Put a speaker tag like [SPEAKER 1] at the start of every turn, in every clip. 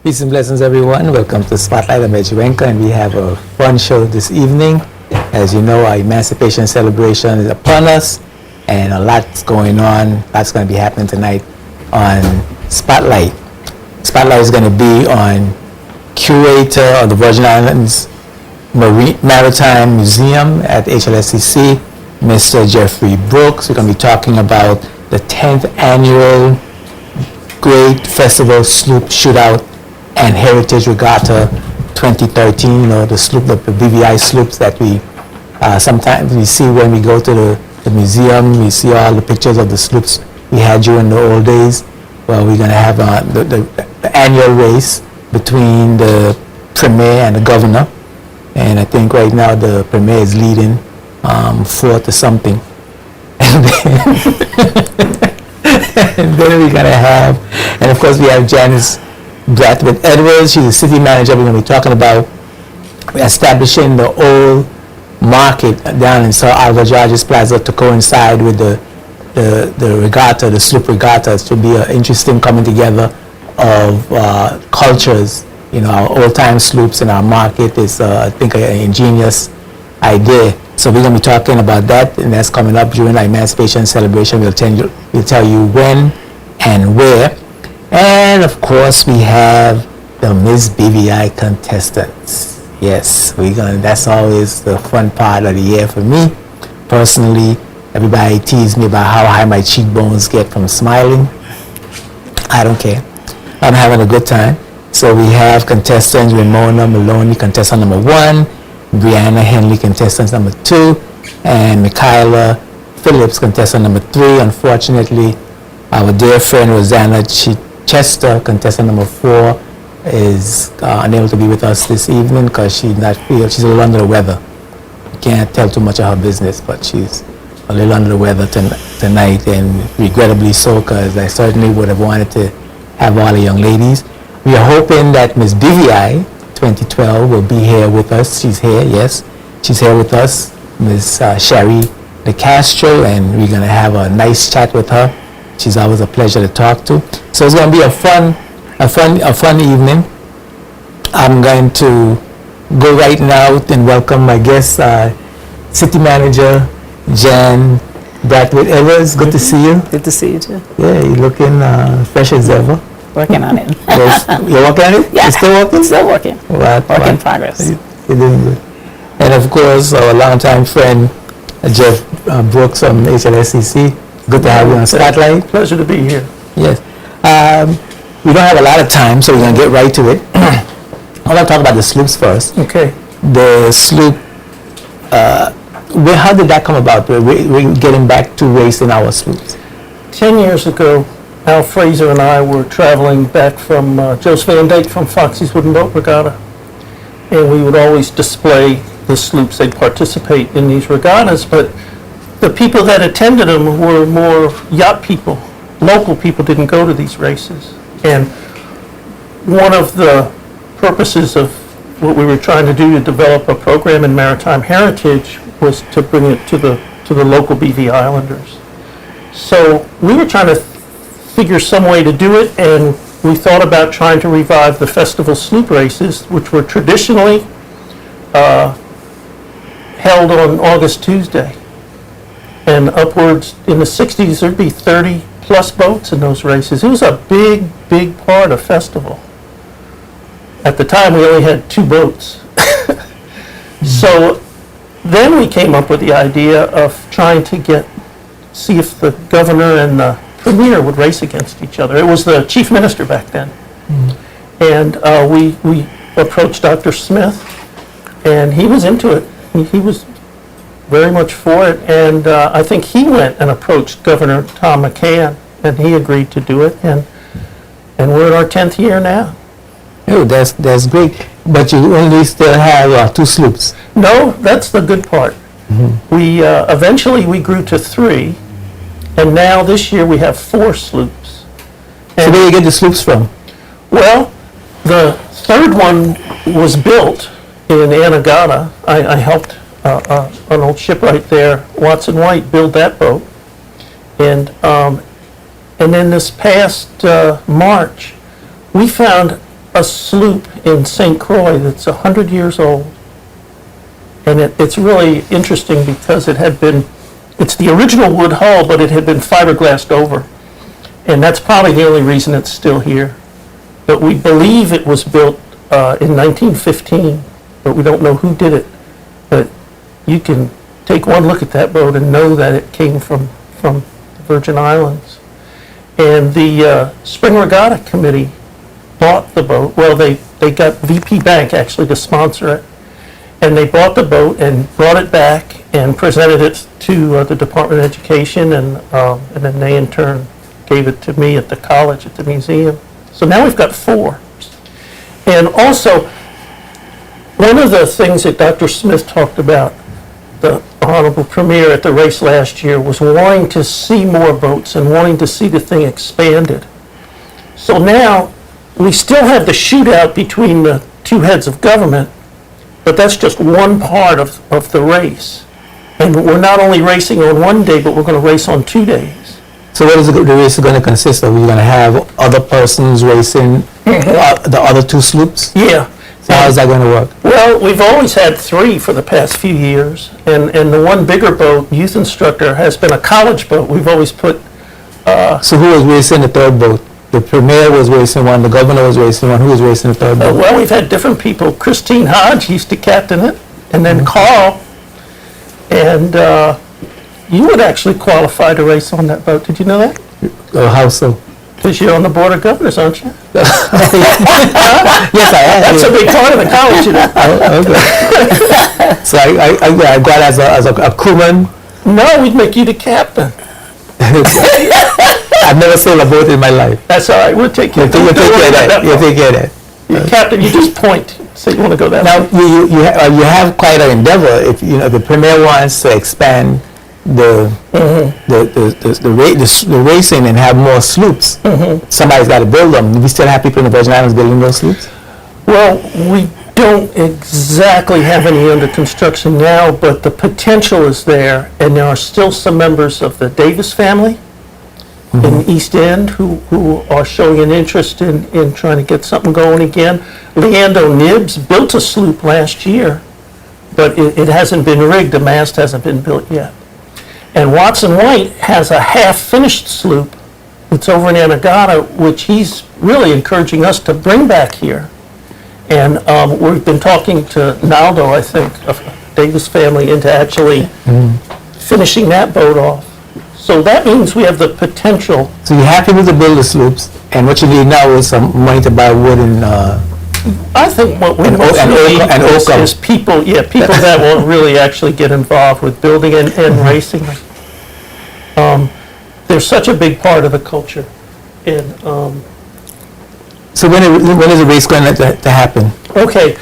[SPEAKER 1] Peace and blessings, everyone. Welcome to Spotlight. I'm Edgewenka, and we have a fun show this evening. As you know, our Emancipation celebration is upon us, and a lot's going on. Lots going to be happening tonight on Spotlight. Spotlight is going to be on curator of the Virgin Islands Maritime Museum at HLSCC, Mr. Jeffrey Brooks. We're going to be talking about the 10th annual Great Festival Sloop Shootout and Heritage Regatta 2013. You know, the sloop, the BVI sloops that we sometimes we see when we go to the museum. We see all the pictures of the sloops we had during the old days. Well, we're going to have the annual race between the Premier and the Governor. And I think right now the Premier is leading 4 to something. And then we're going to have, and of course we have Janice Brathwaite Edwards. She's the city manager. We're going to be talking about establishing the old market down in Sir Oliver George's Plaza to coincide with the regatta, the sloop regatta. It should be an interesting coming together of cultures. You know, our old-time sloops in our market is, I think, an ingenious idea. So we're going to be talking about that, and that's coming up during our Emancipation celebration. We'll tell you when and where. And of course, we have the Miss BVI contestants. Yes, that's always the fun part of the year for me. Personally, everybody teases me about how high my cheekbones get from smiling. I don't care. I'm having a good time. So we have contestants Ramona Maloney, contestant number 1, Brianna Henley, contestant number 2, and Michaela Phillips, contestant number 3. Unfortunately, our dear friend Rosanna Chester, contestant number 4, is unable to be with us this evening because she's not feeling. She's a little under the weather. Can't tell too much of her business, but she's a little under the weather tonight, and regrettably so, because I certainly would have wanted to have all the young ladies. We are hoping that Miss BVI 2012 will be here with us. She's here, yes. She's here with us, Miss Sherry De Castro, and we're going to have a nice chat with her. She's always a pleasure to talk to. So it's going to be a fun evening. I'm going to go right now and welcome my guest, City Manager Jan Brathwaite Edwards. Good to see you.
[SPEAKER 2] Good to see you too.
[SPEAKER 1] Yeah, you're looking fresh as ever.
[SPEAKER 2] Working on it.
[SPEAKER 1] You're working on it?
[SPEAKER 2] Yeah.
[SPEAKER 1] You're still working?
[SPEAKER 2] Still working.
[SPEAKER 1] What?
[SPEAKER 2] Work in progress.
[SPEAKER 1] You're doing good. And of course, our longtime friend, Jeff Brooks from HLSCC. Good to have you on Spotlight.
[SPEAKER 3] Pleasure to be here.
[SPEAKER 1] Yes. We don't have a lot of time, so we're going to get right to it. I want to talk about the sloops first.
[SPEAKER 3] Okay.
[SPEAKER 1] The sloop, how did that come about? We're getting back to racing our sloops.
[SPEAKER 3] 10 years ago, Al Fraser and I were traveling back from Joseph Van Dyke from Foxy's Wooden Boat Regatta. And we would always display the sloops. They'd participate in these regattas, but the people that attended them were more yacht people. Local people didn't go to these races. And one of the purposes of what we were trying to do to develop a program in maritime heritage was to bring it to the local BV Islanders. So we were trying to figure some way to do it, and we thought about trying to revive the festival sloop races, which were traditionally held on August Tuesday. And upwards in the 60s, there'd be 30 plus boats in those races. It was a big part of festival. At the time, we only had 2 boats. So then we came up with the idea of trying to see if the governor and the premier would race against each other. It was the chief minister back then. And we approached Dr. Smith, and he was into it. He was very much for it, and I think he went and approached Governor Tom McCann, and he agreed to do it, and we're in our 10th year now.
[SPEAKER 1] Oh, that's great. But you only still have 2 sloops.
[SPEAKER 3] No, that's the good part. We eventually we grew to 3, and now this year we have 4 sloops.
[SPEAKER 1] So where do you get the sloops from?
[SPEAKER 3] Well, the 3rd one was built in Anegada. I helped an old shipwright there, Watson White, build that boat. And then this past March, we found a sloop in St. Croix that's 100 years old. And it's really interesting because it's the original wood hull, but it had been fiberglassed over. And that's probably the only reason it's still here. But we believe it was built in 1915, but we don't know who did it. But you can take one look at that boat and know that it came from the Virgin Islands. And the Spring Regatta Committee bought the boat. Well, they got VP Bank actually to sponsor it. And they bought the boat and brought it back and presented it to the Department of Education, and then they in turn gave it to me at the college, at the museum. So now we've got 4. And also, one of the things that Dr. Smith talked about, the Honorable Premier at the race last year, was wanting to see more boats and wanting to see the thing expanded. So now, we still have the shootout between the 2 heads of government, but that's just one part of the race. And we're not only racing on one day, but we're going to race on 2 days.
[SPEAKER 1] So what is the race going to consist of? You're going to have other persons racing the other 2 sloops?
[SPEAKER 3] Yeah.
[SPEAKER 1] So how is that going to work?
[SPEAKER 3] Well, we've always had 3 for the past few years, and the one bigger boat, youth instructor, has been a college boat. We've always put...
[SPEAKER 1] So who was racing the 3rd boat? The Premier was racing one, the Governor was racing one. Who was racing the 3rd boat?
[SPEAKER 3] well, we've had different people. Christine Hodge used to captain it, and then Carl, and you would actually qualify to race on that boat. Did you know that?
[SPEAKER 1] How so?
[SPEAKER 3] Because you're on the Board of Governors, aren't you?
[SPEAKER 1] Yes, I am.
[SPEAKER 3] That's a big part of the college, you know.
[SPEAKER 1] Oh, okay. So I got as a crewman.
[SPEAKER 3] No, we'd make you the captain.
[SPEAKER 1] I've never sailed a boat in my life.
[SPEAKER 3] That's all right, we'll take care of
[SPEAKER 1] You take care of that. You take care of that.
[SPEAKER 3] Captain, you just point, say you want to go that
[SPEAKER 1] Now
[SPEAKER 3] way.
[SPEAKER 1] you have quite an endeavor. If the Premier wants to expand the racing and have more sloops, somebody's got to build them. We still have people in the Virgin Islands building those sloops.
[SPEAKER 3] Well, we don't exactly have any under construction now, but the potential is there, and there are still some members of the Davis family in East End who are showing an interest in trying to get something going again. Leando Nibbs built a sloop last year, but it hasn't been rigged. The mast hasn't been built yet. And Watson White has a half-finished sloop that's over in Anegada, which he's really encouraging us to bring back here. And we've been talking to Naldo, I think, of Davis family, into actually finishing that boat off. So that means we have the potential.
[SPEAKER 1] So you have people to build the sloops, and what you need now is some money to buy wood and.
[SPEAKER 3] I think what we
[SPEAKER 1] And
[SPEAKER 3] mostly need
[SPEAKER 1] Oakham.
[SPEAKER 3] is people, people that will really actually get involved with building and racing. They're such a big part of the culture. And
[SPEAKER 1] So when is the race going to happen?
[SPEAKER 3] okay,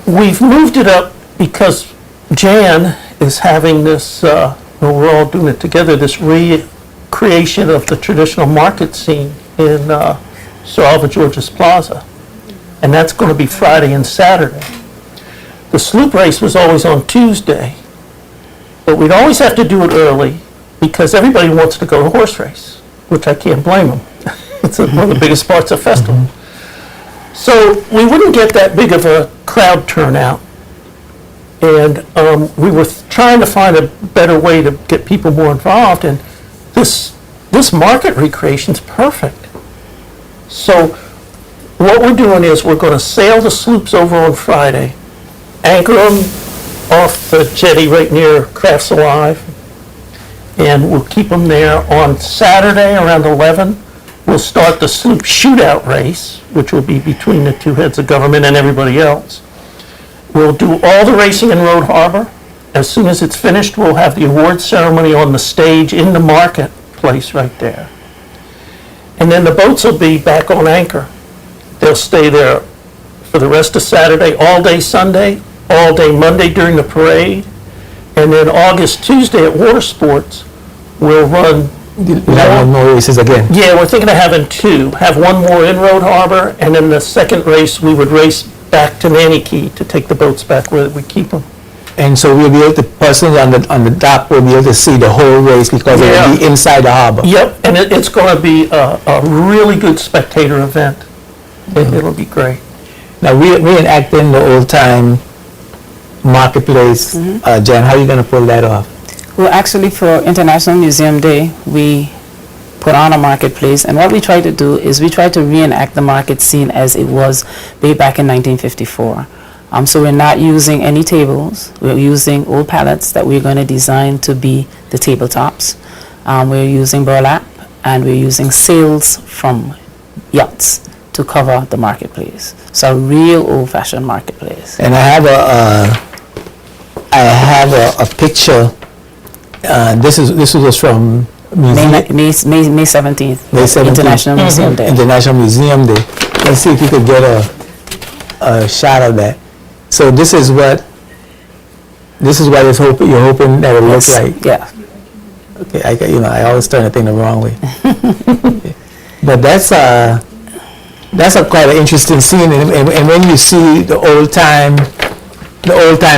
[SPEAKER 3] we've moved it up because Jan is having this, we're all doing it together, this recreation of the traditional market scene in Sir Oliver George's Plaza. And that's going to be Friday and Saturday. The sloop race was always on Tuesday, but we'd always have to do it early because everybody wants to go to horse race, which I can't blame them. It's one of the biggest parts of festival. So we wouldn't get that big of a crowd turnout. And we were trying to find a better way to get people more involved, and this market recreation's perfect. So what we're doing is we're going to sail the sloops over on Friday, anchor them off the jetty right near Crafts Alive, and we'll keep them there. On Saturday around 11, we'll start the sloop shootout race, which will be between the 2 heads of government and everybody else. We'll do all the racing in Road Harbor. As soon as it's finished, we'll have the award ceremony on the stage in the marketplace right there. And then the boats will be back on anchor. They'll stay there for the rest of Saturday, all day Sunday, all day Monday during the parade. And then August, Tuesday at Water Sports, we'll run...
[SPEAKER 1] You have more races again.
[SPEAKER 3] Yeah, we're thinking of having 2. Have one more in Road Harbor, and then the second race, we would race back to Nanny Key to take the boats back where we keep them.
[SPEAKER 1] And so we'll be able to, persons on the dock will be able to see the whole race because it will be inside the harbor.
[SPEAKER 3] Yep, and it's going to be a really good spectator event. It'll be great.
[SPEAKER 1] Now, reenacting the old-time marketplace, Jan, how are you going to pull that off?
[SPEAKER 2] Well, actually, for International Museum Day, we put on a marketplace, and what we try to do is we try to reenact the market scene as it was way back in 1954. So we're not using any tables. We're using old pallets that we're going to design to be the tabletops. We're using burlap, and we're using sails from yachts to cover the marketplace. So a real old-fashioned marketplace.
[SPEAKER 1] And I have a picture. This was from
[SPEAKER 2] May 17th,
[SPEAKER 1] May 17th.
[SPEAKER 2] International Museum Day.
[SPEAKER 1] International Museum Day. Let's see if you could get a shot of that. So this is what you're hoping that it looks like.
[SPEAKER 2] Yeah.
[SPEAKER 1] Okay, I always turn the thing the wrong way. But that's a quite an interesting scene, and when you see the old time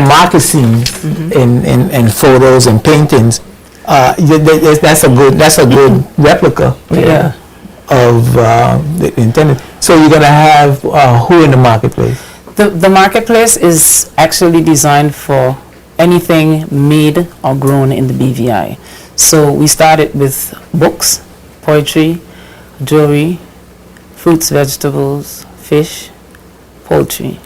[SPEAKER 1] market scenes in photos and paintings, that's a good replica of the intended. So you're gonna have who in the marketplace?
[SPEAKER 2] The marketplace is actually designed for anything made or grown in the BVI. So we started with books, poetry, jewelry, fruits, vegetables, fish, poultry,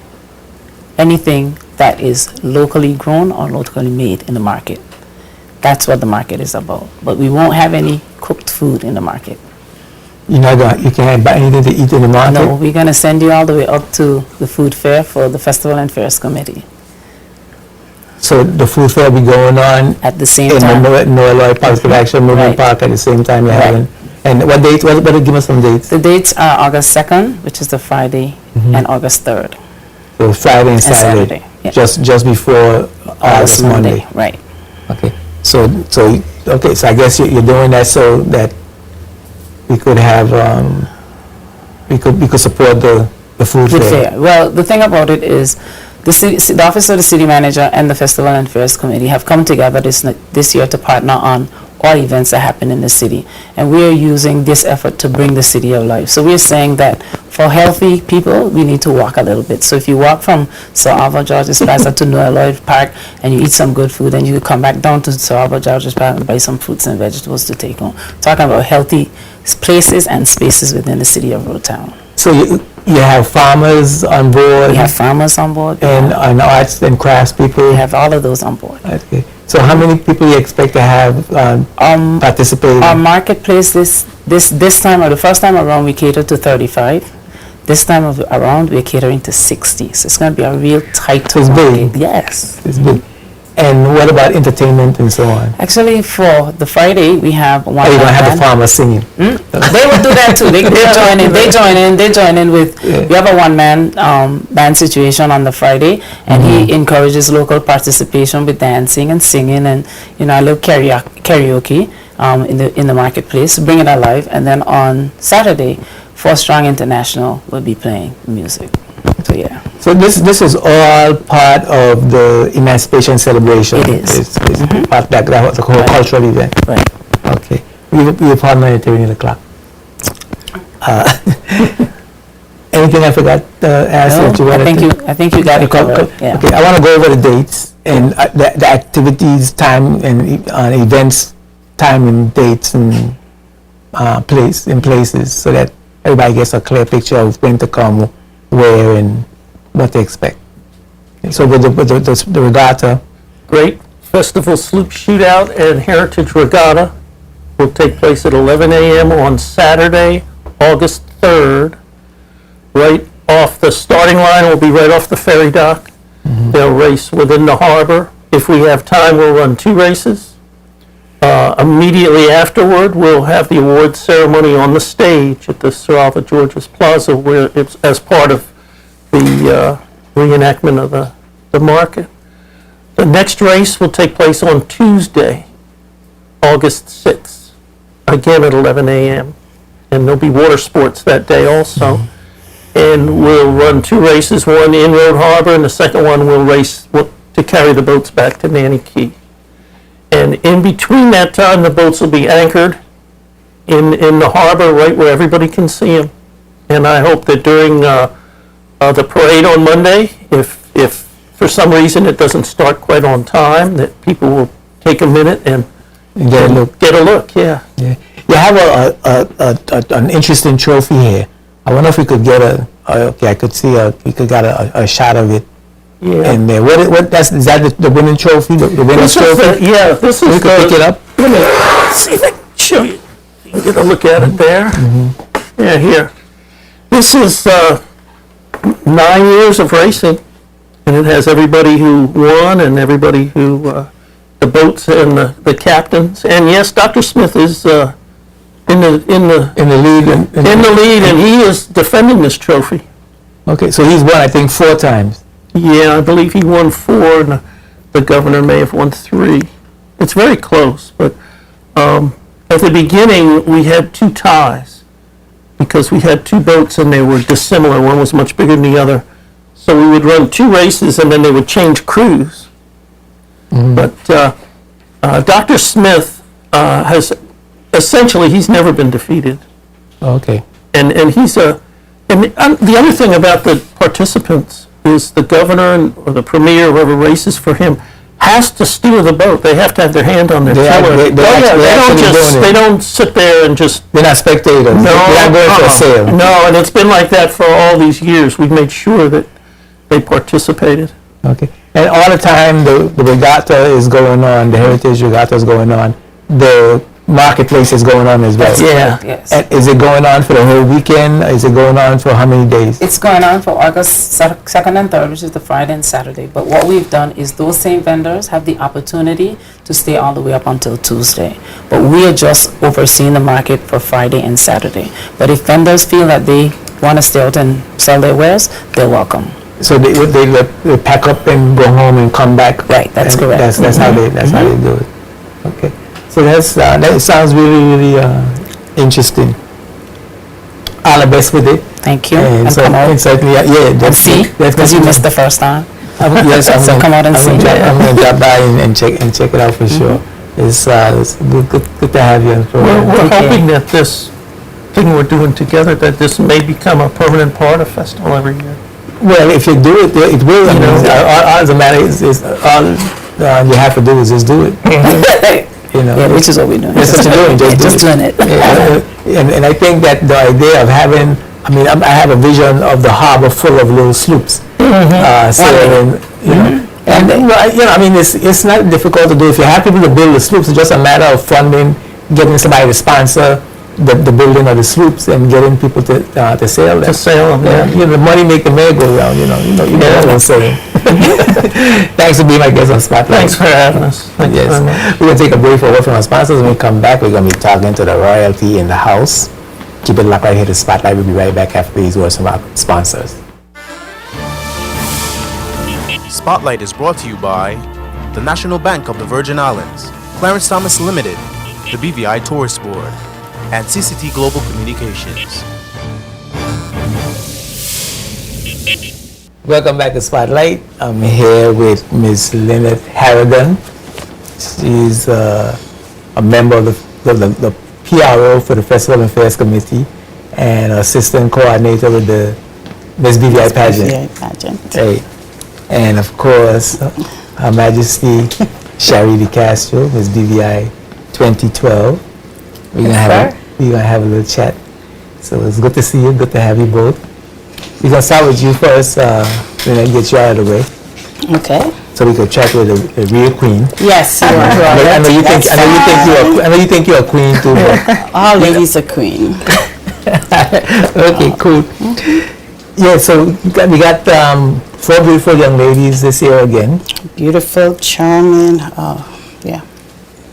[SPEAKER 2] anything that is locally grown or locally made in the market. That's what the market is about. But we won't have any cooked food in the market.
[SPEAKER 1] You can't buy anything to eat in the market?
[SPEAKER 2] No, we're going to send you all the way up to the food fair for the Festival and Fairs Committee.
[SPEAKER 1] So the food fair will be going on
[SPEAKER 2] At the same
[SPEAKER 1] in
[SPEAKER 2] time.
[SPEAKER 1] the Noah Positive Action Movement
[SPEAKER 2] Right.
[SPEAKER 1] Park at the same time you're having. And what dates? Give us some dates.
[SPEAKER 2] The dates are August 2nd, which is the Friday, and August 3rd.
[SPEAKER 1] So Friday and Saturday.
[SPEAKER 2] Saturday, yeah.
[SPEAKER 1] Just before August Monday.
[SPEAKER 2] Right.
[SPEAKER 1] Okay. So I guess you're doing that so that we could have we could support the food
[SPEAKER 2] Food
[SPEAKER 1] fair.
[SPEAKER 2] fair. Well, the thing about it is the Office of the City Manager and the Festival and Fairs Committee have come together this year to partner on all events that happen in the city. And we're using this effort to bring the city alive. So we're saying that for healthy people, we need to walk a little bit. So if you walk from Sir Albert George's Plaza to Noah Lloyd Park and you eat some good food, and you come back down to Sir Albert George's Park and buy some fruits and vegetables to take home. Talking about healthy places and spaces within the city of Rotown.
[SPEAKER 1] So you have farmers on board.
[SPEAKER 2] We have farmers on board.
[SPEAKER 1] and arts and crafts people.
[SPEAKER 2] We have all of those on board.
[SPEAKER 1] Okay. So how many people you expect to have participating?
[SPEAKER 2] Our marketplace this time, or the first time around, we catered to 35. This time around, we're catering to 60. So it's going to be a real tight
[SPEAKER 1] So it's
[SPEAKER 2] market.
[SPEAKER 1] big.
[SPEAKER 2] Yes.
[SPEAKER 1] It's big. And what about entertainment and so on?
[SPEAKER 2] Actually, for the Friday, we have one.
[SPEAKER 1] Are you going to have the
[SPEAKER 2] band.
[SPEAKER 1] farmers singing?
[SPEAKER 2] They will do that too. They join in with.
[SPEAKER 1] Yeah.
[SPEAKER 2] We have a one-man band situation on the Friday, and he encourages local participation with dancing and singing, and a little karaoke in the marketplace, bring it alive. And then on Saturday, Four Strong International will be playing music. So yeah.
[SPEAKER 1] So this is all part of the Emancipation celebration.
[SPEAKER 2] It is.
[SPEAKER 1] It's part that the whole cultural event.
[SPEAKER 2] Right.
[SPEAKER 1] Okay. We partner at 8 o'clock. Anything I forgot to ask
[SPEAKER 2] No,
[SPEAKER 1] that you wanted to?
[SPEAKER 2] I think you got it covered. Yeah.
[SPEAKER 1] Okay, I want to go over the dates and the activities, time, and events, time and dates and places, so that everybody gets a clear picture of when to come, where, and what to expect. So with the regatta,
[SPEAKER 3] Great Festival Sloop Shootout and Heritage Regatta will take place at 11 a.m. on Saturday, August 3rd. Right off the starting line will be right off the ferry dock. They'll race within the harbor. If we have time, we'll run 2 races. Immediately afterward, we'll have the awards ceremony on the stage at the Sir Albert George's Plaza, where it's as part of the reenactment of the market. The next race will take place on Tuesday, August 6th, again at 11 a.m. And there'll be water sports that day also. And we'll run 2 races, one in Road Harbor, and the second one will race to carry the boats back to Nanny Key. And in between that time, the boats will be anchored in the harbor right where everybody can see them. and I hope that during the parade on Monday, if for some reason it doesn't start quite on time, that people will take a minute and
[SPEAKER 1] Get a look.
[SPEAKER 3] get a look. Yeah.
[SPEAKER 1] Yeah. You have an interesting trophy here. I wonder if we could get okay, I could see we could get a shot of it
[SPEAKER 3] Yeah.
[SPEAKER 1] in there. Is that the winning trophy, the winner's
[SPEAKER 3] This is
[SPEAKER 1] trophy?
[SPEAKER 3] this is
[SPEAKER 1] We could pick it up.
[SPEAKER 3] Let me see if I can show you. You can get a look at it there. Yeah, here. This is 9 years of racing, and it has everybody who won and everybody who, the boats and the captains. And yes, Dr. Smith is in the
[SPEAKER 1] In the lead.
[SPEAKER 3] in the lead, and he is defending this trophy.
[SPEAKER 1] Okay, so he's won, I think, 4 times.
[SPEAKER 3] Yeah, I believe he won 4, and the governor may have won 3. It's very close, but at the beginning, we had 2 ties because we had 2 boats and they were dissimilar. One was much bigger than the other. So we would run 2 races and then they would change crews. But Dr. Smith has essentially, he's never been defeated.
[SPEAKER 1] Okay.
[SPEAKER 3] And he's and the other thing about the participants is the governor or the premier, whoever races for him, has to steer the boat. They have to have their hand on their tiller. They don't sit there and just.
[SPEAKER 1] They're not spectators. They're not going for a sail.
[SPEAKER 3] No, and it's been like that for all these years. We've made sure that they participated.
[SPEAKER 1] Okay. And all the time the regatta is going on, the Heritage Regatta is going on, the marketplace is going on as well.
[SPEAKER 3] Yeah.
[SPEAKER 2] Yes.
[SPEAKER 1] And is it going on for the whole weekend? Is it going on for how many days?
[SPEAKER 2] It's going on for August 2nd and 3rd, which is the Friday and Saturday. But what we've done is those same vendors have the opportunity to stay all the way up until Tuesday. But we are just overseeing the market for Friday and Saturday. But if vendors feel that they want to stay out and sell their wares, they're welcome.
[SPEAKER 1] So they pack up and go home and come back.
[SPEAKER 2] Right, that's correct.
[SPEAKER 1] That's how they do it. Okay. So that sounds really interesting. All the best with it.
[SPEAKER 2] Thank you.
[SPEAKER 1] And
[SPEAKER 2] come out
[SPEAKER 1] certainly,
[SPEAKER 2] and see, because you missed the first time.
[SPEAKER 1] Yes,
[SPEAKER 2] So come out and see.
[SPEAKER 1] I'm going to drop by and check it out for sure. It's good to have you.
[SPEAKER 3] We're hoping that this thing we're doing together, that this may become a permanent part of festival every year.
[SPEAKER 1] Well, if you do it, it will. I mean, all the matter is all you have to do is just do it. You know,
[SPEAKER 2] Yeah, which is what we're doing.
[SPEAKER 1] That's what you're doing.
[SPEAKER 2] Just doing it.
[SPEAKER 1] And I think that the idea of having, I have a vision of the harbor full of little sloops sailing, you know. And it's not difficult to do. If you have people to build the sloops, it's just a matter of funding, getting somebody to sponsor the building of the sloops and getting people to sail them.
[SPEAKER 3] To sail them, yeah.
[SPEAKER 1] You know, the money make the merry-go-round. You know what I'm saying. Thanks for being my guest on Spotlight.
[SPEAKER 3] Thanks for having us. Thanks very much.
[SPEAKER 1] Yes. We're going to take a break for word from our sponsors. When we come back, we're going to be talking to the royalty in the house. Keep it locked right here to Spotlight. We'll be right back after these words from our sponsors.
[SPEAKER 4] Spotlight is brought to you by the National Bank of the Virgin Islands, Clarence Thomas Limited, the BVI Tourist Board, and CCT Global Communications.
[SPEAKER 1] Welcome back to Spotlight. I'm here with Ms. Lynette Harrigan. She's a member of the PRO for the Festival and Fairs Committee and assistant coordinator with the Miss BVI pageant.
[SPEAKER 5] BVI pageant.
[SPEAKER 1] Hey. And of course, Her Majesty Shari De Castro, Miss BVI 2012. We're gonna have a little chat. So it's good to see you. Good to have you both. We're gonna start with you first, then I get you out of the way,
[SPEAKER 5] Okay.
[SPEAKER 1] so we could chat with the real queen.
[SPEAKER 5] Yes, you are.
[SPEAKER 1] I know you think you're a queen too. But
[SPEAKER 5] All ladies are queen.
[SPEAKER 1] okay, cool. Yeah, so we got 4 beautiful young ladies this year again,
[SPEAKER 5] Beautiful, charming. Oh, yeah.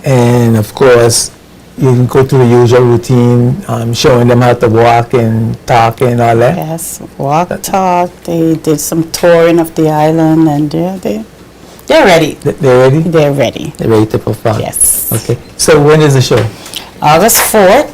[SPEAKER 1] and of course you go through the usual routine, showing them how to walk and talk and all that.
[SPEAKER 5] Yes. Walk, talk. They did some touring of the island, and they're ready.
[SPEAKER 1] They're ready.
[SPEAKER 5] They're ready.
[SPEAKER 1] They're ready to perform.
[SPEAKER 5] Yes.
[SPEAKER 1] Okay. So when is the show?
[SPEAKER 5] August 4th,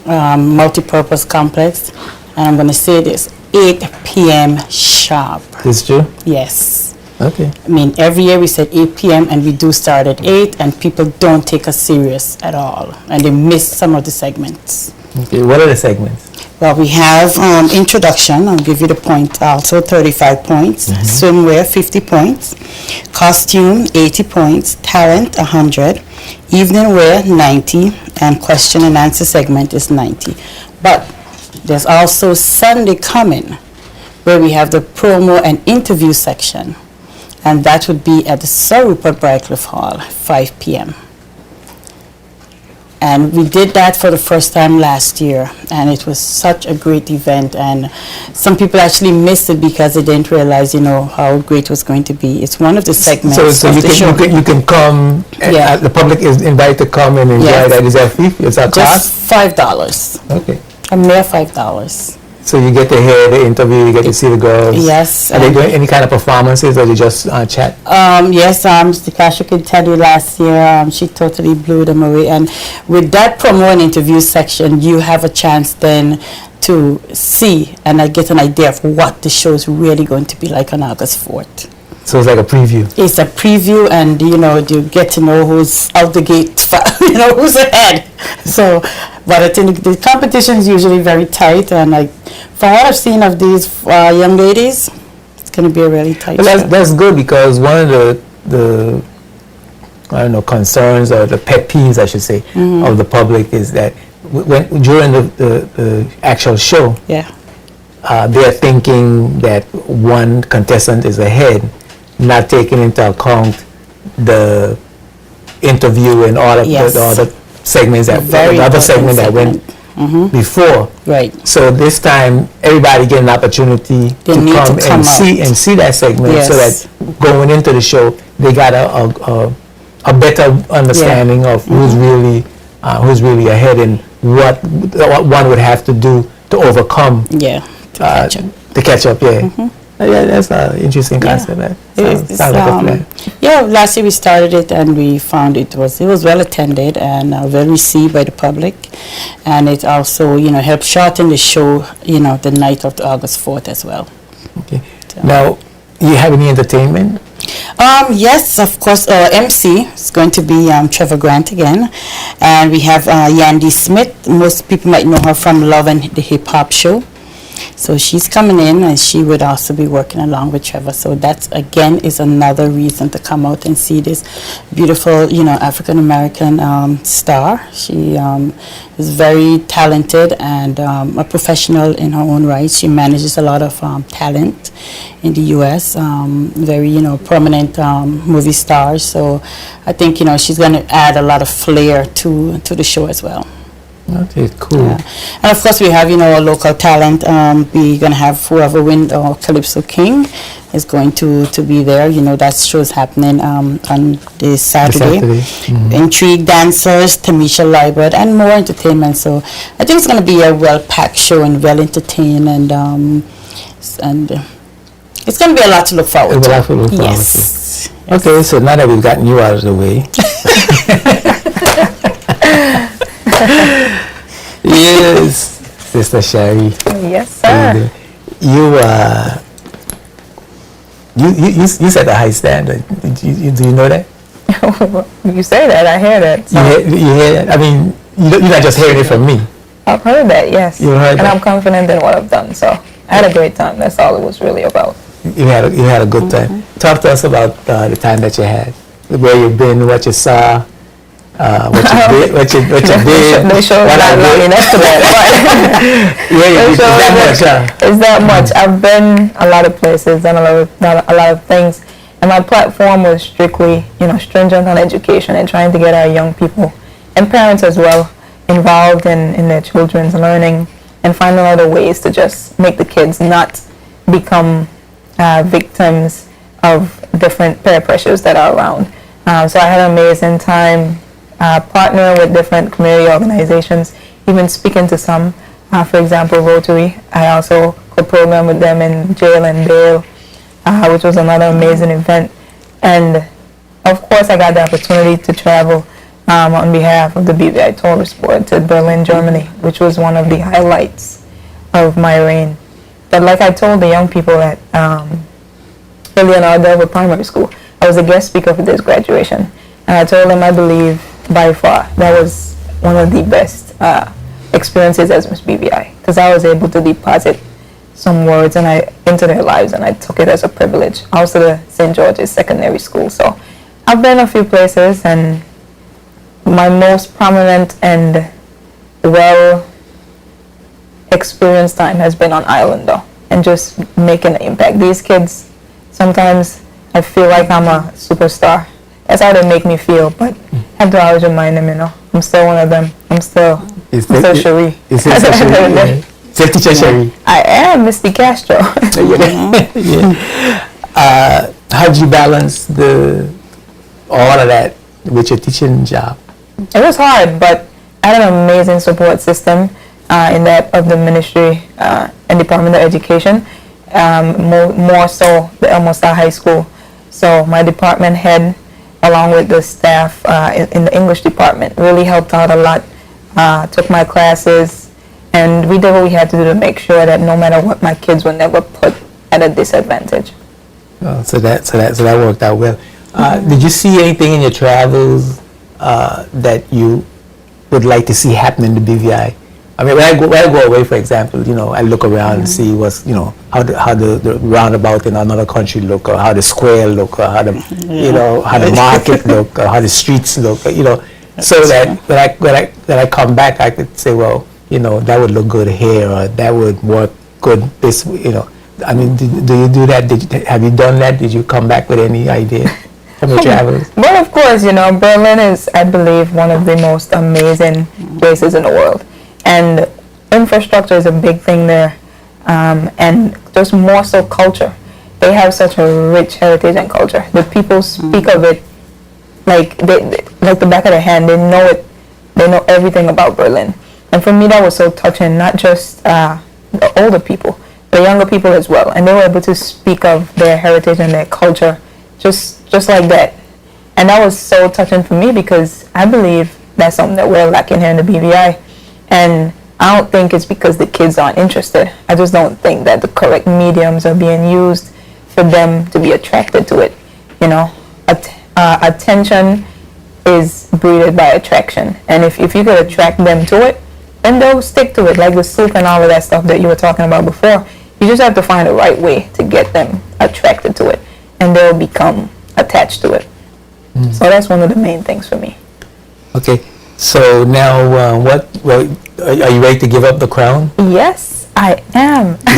[SPEAKER 5] multipurpose complex, and I'm going to say this: 8 p.m. sharp.
[SPEAKER 1] This June?
[SPEAKER 5] Yes.
[SPEAKER 1] Okay.
[SPEAKER 5] I mean, every year we said 8 p.m. and we do start at 8, and people don't take us serious at all, and they miss some of the segments.
[SPEAKER 1] Okay, what are the segments?
[SPEAKER 5] Well, we have introduction, I'll give you the point also, 35 points. Swimwear, 50 points. Costume, 80 points. Talent, 100. Evening wear, 90. And question and answer segment is 90. But there's also Sunday coming, where we have the promo and interview section. And that would be at the Sir Rupert Brightcliff Hall, 5 p.m. And we did that for the first time last year, and it was such a great event. And some people actually missed it because they didn't realize, how great it was going to be. It's one of the segments
[SPEAKER 1] So
[SPEAKER 5] of
[SPEAKER 1] you
[SPEAKER 5] the show.
[SPEAKER 1] can come.
[SPEAKER 5] Yeah.
[SPEAKER 1] The public is invited to come and enjoy
[SPEAKER 5] Yes.
[SPEAKER 1] that. Is that fee? Is that
[SPEAKER 5] Just
[SPEAKER 1] cost?
[SPEAKER 5] $5.
[SPEAKER 1] Okay.
[SPEAKER 5] A mere $5.
[SPEAKER 1] So you get to hear the interview. You get to see the girls.
[SPEAKER 5] Yes.
[SPEAKER 1] Are they doing any kind of performances, or they just chat?
[SPEAKER 5] Yes, Mr. Kasha could tell you last year, she totally blew them away. And with that promo and interview section, you have a chance then to see and get an idea of what the show is really going to be like on August 4th.
[SPEAKER 1] So it's like a preview.
[SPEAKER 5] It's a preview, and you get to know who's out the gate, who's ahead. So, but I think the competition is usually very tight, and from what I've seen of these young ladies, it's going to be a really tight
[SPEAKER 1] Well,
[SPEAKER 5] show.
[SPEAKER 1] that's good, because one of the concerns, or the pet peeves, I should say, of the public is that during the actual show,
[SPEAKER 5] Yeah.
[SPEAKER 1] they're thinking that one contestant is ahead, not taking into account the interview and all of
[SPEAKER 5] Yes.
[SPEAKER 1] the other segments that
[SPEAKER 5] Very
[SPEAKER 1] the other
[SPEAKER 5] important
[SPEAKER 1] segment that went before.
[SPEAKER 5] Right.
[SPEAKER 1] So this time, everybody get an opportunity
[SPEAKER 5] They need to come
[SPEAKER 1] and see
[SPEAKER 5] out.
[SPEAKER 1] and see that segment, so
[SPEAKER 5] Yes.
[SPEAKER 1] that going into the show, they got a better understanding of who's really ahead, and what one would have to do to overcome
[SPEAKER 5] Yeah. To catch up.
[SPEAKER 1] to catch up. Yeah, yeah, that's an interesting concept. Man.
[SPEAKER 5] It's,
[SPEAKER 1] Sounds like a plan.
[SPEAKER 5] yeah, last year we started it, and we found it was well attended and well received by the public, and it also helped shorten the show the night of the August 4th as well.
[SPEAKER 1] Okay. Now, you have any entertainment?
[SPEAKER 5] Yes, of course. MC is going to be Trevor Grant again, and we have Yandy Smith. Most people might know her from Love and the Hip Hop Show. So she's coming in, and she would also be working along with Trevor. So that again is another reason to come out and see this beautiful, African American star. She is very talented and a professional in her own right. She manages a lot of talent in the U.S. Very, prominent movie stars. So I think she's going to add a lot of flair to the show as well.
[SPEAKER 1] Okay, cool.
[SPEAKER 5] Yeah. And of course we have, a local talent. We're going to have whoever wins Calypso King is going to be there. That show's happening on this Saturday. Intrigue dancers, Tamisha Liebert, and more entertainment. So I think it's going to be a well-packed show and well-entertained, and it's going to be a lot to look forward to. Yes.
[SPEAKER 1] Okay, so now that we've gotten you out of the way. Yes, Sister Sherry.
[SPEAKER 6] Yes, sir.
[SPEAKER 1] You set a high standard. Do you know that?
[SPEAKER 6] You say that, I hear that. So
[SPEAKER 1] You hear that? I mean, you're not just hearing it from me.
[SPEAKER 6] I've heard that, yes.
[SPEAKER 1] You heard
[SPEAKER 6] and
[SPEAKER 1] that?
[SPEAKER 6] I'm confident in what I've done. So I had a great time. That's all it was really about.
[SPEAKER 1] You had a good time. Talk to us about the time that you had, where you've been, what you saw, what you did, what you did.
[SPEAKER 6] They showed not long enough to that. It's that much. I've been a lot of places, done a lot of things, and my platform was strictly, stringent on education and trying to get our young people and parents as well involved in their children's learning and finding other ways to just make the kids not become victims of different peer pressures that are around. So I had an amazing time partnering with different community organizations, even speaking to some. For example, Rotary. I also co-programmed with them in jail and bail, which was another amazing event. And of course, I got the opportunity to travel on behalf of the BVI Tourist Board to Berlin, Germany, which was one of the highlights of my reign. But like I told the young people at Leonardo Delva Primary School, I was a guest speaker for this graduation, and I told them I believe by far that was one of the best experiences as Miss BVI, because I was able to deposit some words into their lives, and I took it as a privilege. Also, the St. George's Secondary School. So I've been a few places, and my most prominent and well experienced time has been on island, though, and just making an impact. These kids, sometimes I feel like I'm a superstar. That's how they make me feel, but I have to always remind them, I'm still one of them. I'm still Cherie.
[SPEAKER 1] Is it Cherie? Still Teacher Cherie?
[SPEAKER 6] I am Misty Castro.
[SPEAKER 1] How do you balance all of that with your teaching job?
[SPEAKER 6] It was hard, but I had an amazing support system in that of the ministry and Department of Education, more so the El High School. So my department head, along with the staff in the English department, really helped out a lot, took my classes, and we did what we had to do to make sure that no matter what, my kids were never put at a disadvantage.
[SPEAKER 1] Oh, so that worked out well. Did you see anything in your travels that you would like to see happen in the BVI? I mean, when I go away, for example, I look around and see what's, how the roundabout in another country look, or how the square look, or how the, how the market look, or how the streets look, so that when I come back, I could say, well, that would look good here, or that would work good this, I mean, do you do that? Have you done that? Did you come back with any idea from your travels?
[SPEAKER 6] Well, of course, Berlin is, I believe, one of the most amazing places in the world. And infrastructure is a big thing there, and just more so culture. They have such a rich heritage and culture. The people speak of it like the back of their hand. They know it. They know everything about Berlin. And for me, that was so touching. Not just the older people, the younger people as well. And they were able to speak of their heritage and their culture just like that. And that was so touching for me, because I believe that's something that we're lacking here in the BVI. And I don't think it's because the kids aren't interested. I just don't think that the correct mediums are being used for them to be attracted to it. Attention is breeded by attraction. And if you could attract them to it, then they'll stick to it, like the Sloop and all of that stuff that you were talking about before. You just have to find the right way to get them attracted to it, and they'll become attached to it. So that's one of the main things for me.
[SPEAKER 1] Okay. So now, are you ready to give up the crown?
[SPEAKER 6] Yes, I am. I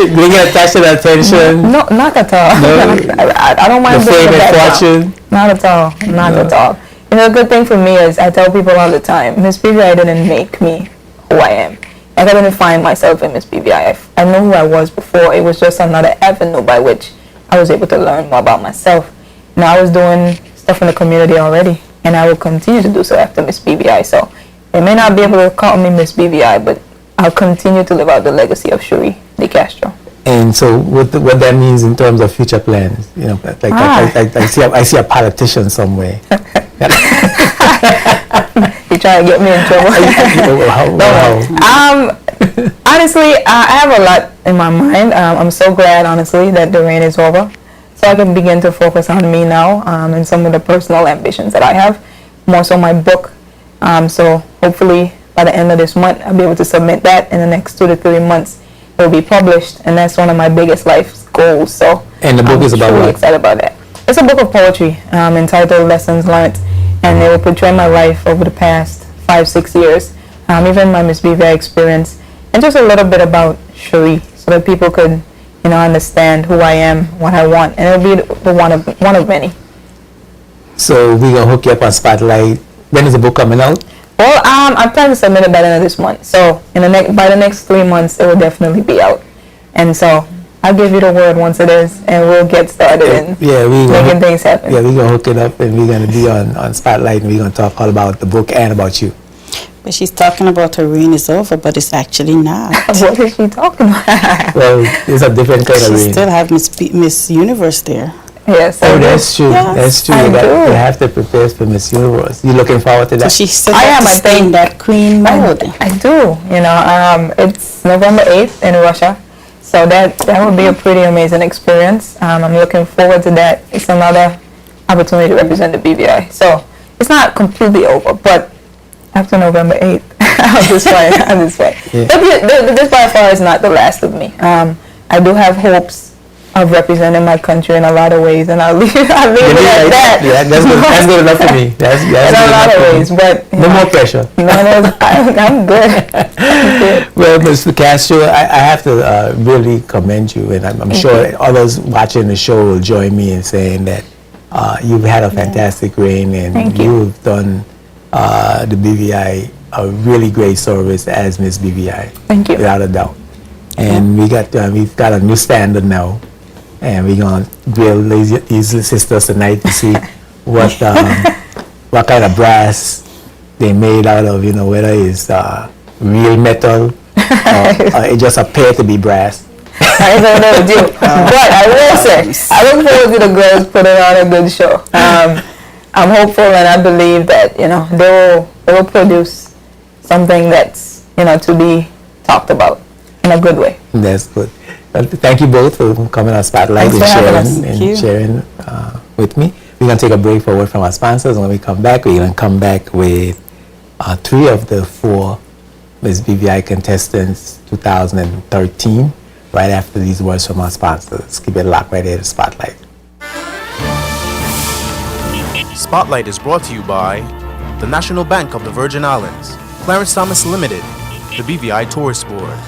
[SPEAKER 1] really get attached to the attention?
[SPEAKER 6] No, not at all.
[SPEAKER 1] No?
[SPEAKER 6] I don't mind
[SPEAKER 1] the fame and fortune?
[SPEAKER 6] Not at all. Not at all. The good thing for me is I tell people all the time, Miss BVI didn't make me who I am. I didn't find myself in Miss BVI. I know who I was before. It was just another avenue by which I was able to learn more about myself. Now I was doing stuff in the community already, and I will continue to do so after Miss BVI. So they may not be able to call me Miss BVI, but I'll continue to live out the legacy of Cherie De Castro.
[SPEAKER 1] And so what that means in terms of future plans, I see a politician somewhere.
[SPEAKER 6] You trying to get me in trouble? Honestly, I have a lot in my mind. I'm so glad, honestly, that the reign is over, so I can begin to focus on me now, and some of the personal ambitions that I have, more so my book. So hopefully by the end of this month, I'll be able to submit that. In the next 2 to 3 months, it will be published, and that's one of my biggest life goals. So,
[SPEAKER 1] and the book is about
[SPEAKER 6] really
[SPEAKER 1] what?
[SPEAKER 6] Excited about that. It's a book of poetry entitled Lessons Learned, and it will portray my life over the past 5-6 years, even my Miss BVI experience, and just a little bit about Cherie, so that people could, understand who I am, what I want, and it'll be the one of many.
[SPEAKER 1] So we're gonna hook you up on Spotlight. When is the book coming out?
[SPEAKER 6] Well, I plan to submit it by the end of this month. So by the next 3 months, it will definitely be out. And so I'll give you the word once it is, and we'll get started in making things happen.
[SPEAKER 1] Yeah, we're gonna hook it up, and we're gonna be on Spotlight, and we're gonna talk all about the book and about you.
[SPEAKER 5] But she's talking about her reign is over, but it's actually not.
[SPEAKER 6] What is she talking about?
[SPEAKER 1] Well, it's a different kind of
[SPEAKER 5] She
[SPEAKER 1] reign.
[SPEAKER 5] still have Miss Universe there.
[SPEAKER 6] Yes.
[SPEAKER 1] Oh, that's true.
[SPEAKER 5] Yes,
[SPEAKER 1] That's true.
[SPEAKER 6] I do.
[SPEAKER 1] You have to prepare for Miss Universe. You looking forward to that?
[SPEAKER 5] So she still
[SPEAKER 6] I am,
[SPEAKER 5] has to
[SPEAKER 6] I
[SPEAKER 5] stay in
[SPEAKER 6] think.
[SPEAKER 5] that queen mode.
[SPEAKER 6] I do. It's November 8th in Russia. So that would be a pretty amazing experience. I'm looking forward to that. It's another opportunity to represent the BVI. So it's not completely over, but after November 8th, I'll just play.
[SPEAKER 1] Yeah.
[SPEAKER 6] But this by far is not the last of me. I do have hopes of representing my country in a lot of ways, and I'll leave it at that.
[SPEAKER 1] Yeah, that's good enough for me. That's
[SPEAKER 6] In
[SPEAKER 1] good
[SPEAKER 6] a lot
[SPEAKER 1] enough
[SPEAKER 6] of
[SPEAKER 1] for me.
[SPEAKER 6] ways, but
[SPEAKER 1] No more pressure.
[SPEAKER 6] I'm good.
[SPEAKER 1] Well, Mr. Castro, I have to really commend you, and I'm sure others watching the show will join me in saying that you've had a fantastic reign, and
[SPEAKER 6] Thank you.
[SPEAKER 1] you've done the BVI a really great service as Miss BVI.
[SPEAKER 6] Thank you.
[SPEAKER 1] Without a doubt. And we've got a new standard now, and we're gonna grill these sisters tonight to see what kind of brass they made out of, whether it's real metal or it just appeared to be brass.
[SPEAKER 6] I don't know with you, but I will say, I look forward to the girls putting on a good show. I'm hopeful, and I believe that they will produce something that's to be talked about in a good way.
[SPEAKER 1] That's good. Well, thank you both for coming on Spotlight
[SPEAKER 6] Thanks for having us.
[SPEAKER 1] and sharing with me. We're going to take a break for a word from our sponsors. When we come back, we're going to come back with 3 of the 4 Miss BVI Contestants 2013, right after these words from our sponsors. Keep it locked right here to Spotlight.
[SPEAKER 4] Spotlight is brought to you by the National Bank of the Virgin Islands, Clarence Thomas Limited, the BVI Tourist Board,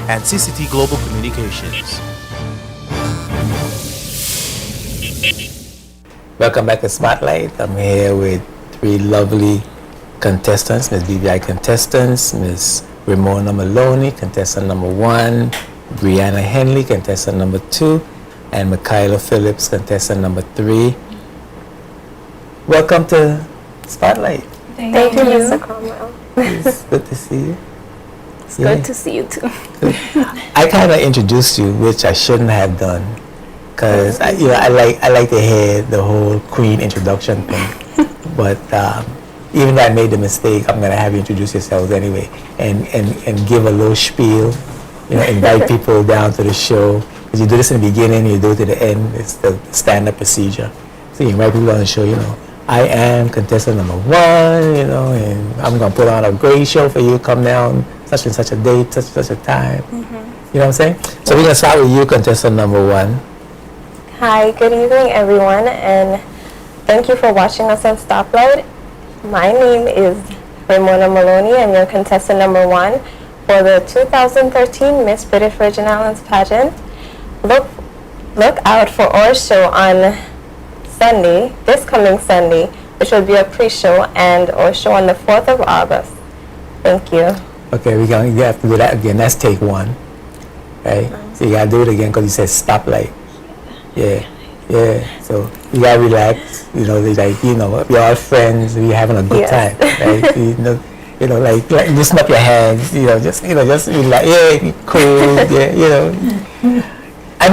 [SPEAKER 4] and CCT Global Communications.
[SPEAKER 1] Welcome back to Spotlight. I'm here with 3 lovely contestants, Miss BVI contestants, Miss Ramona Maloney, contestant number 1, Brianna Henley, contestant number 2, and Michaela Phillips, contestant number 3. Welcome to Spotlight.
[SPEAKER 7] Thank you, Mr. Cromwell.
[SPEAKER 1] It's good to see you.
[SPEAKER 7] It's good to see you too.
[SPEAKER 1] I kind of introduced you, which I shouldn't have done, because I like to hear the whole Queen introduction thing. But even though I made the mistake, I'm gonna have you introduce yourselves anyway, and give a little spiel. Invite people down to the show. Because you do this in the beginning, you do it to the end. It's the standard procedure. So you invite people on the show. I am contestant number 1. And I'm gonna put on a great show for you. Come down such and such a date, such a time. You know what I'm saying? So we're gonna start with you, contestant number 1.
[SPEAKER 7] Hi, good evening, everyone, and thank you for watching us on Stoplight. My name is Ramona Maloney, and you're contestant number 1 for the 2013 Miss British Virgin Islands pageant. Look out for our show on Sunday, this coming Sunday, which will be a pre-show, and our show on the 4th of August. Thank you.
[SPEAKER 1] Okay, you have to do that again. That's take 1, right? So you gotta do it again because you said stoplight. Yeah. So you gotta relax. You're all friends. We're having a good time, right? Loosen up your hands. Just relax. Yeah, cool. Yeah, I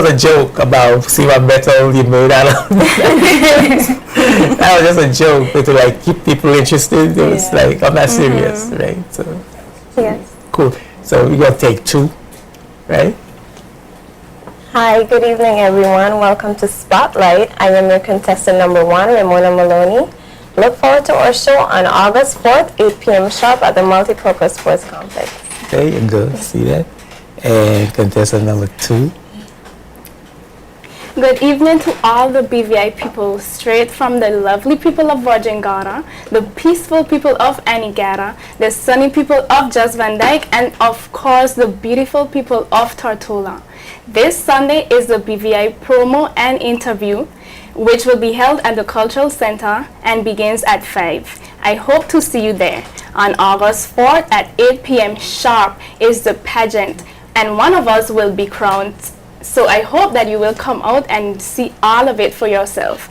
[SPEAKER 1] was a joke about see what metal you made out of. That was just a joke, but to keep people interested. It was I'm not serious, right? So
[SPEAKER 7] Yes.
[SPEAKER 1] cool. So we're gonna take 2, right?
[SPEAKER 7] Hi, good evening, everyone. Welcome to Spotlight. I am your contestant number 1, Ramona Maloney. Look forward to our show on August 4th, 8 p.m. sharp at the Multipurpose Sports Complex.
[SPEAKER 1] There you go. See that? And contestant number 2.
[SPEAKER 8] Good evening to all the BVI people, straight from the lovely people of Virgin Gorda, the peaceful people of Anegada, the sunny people of Just Van Dyke, and of course the beautiful people of Tortola. This Sunday is the BVI promo and interview, which will be held at the Cultural Center and begins at 5. I hope to see you there. On August 4th at 8 p.m. sharp is the pageant, and one of us will be crowned. So I hope that you will come out and see all of it for yourself.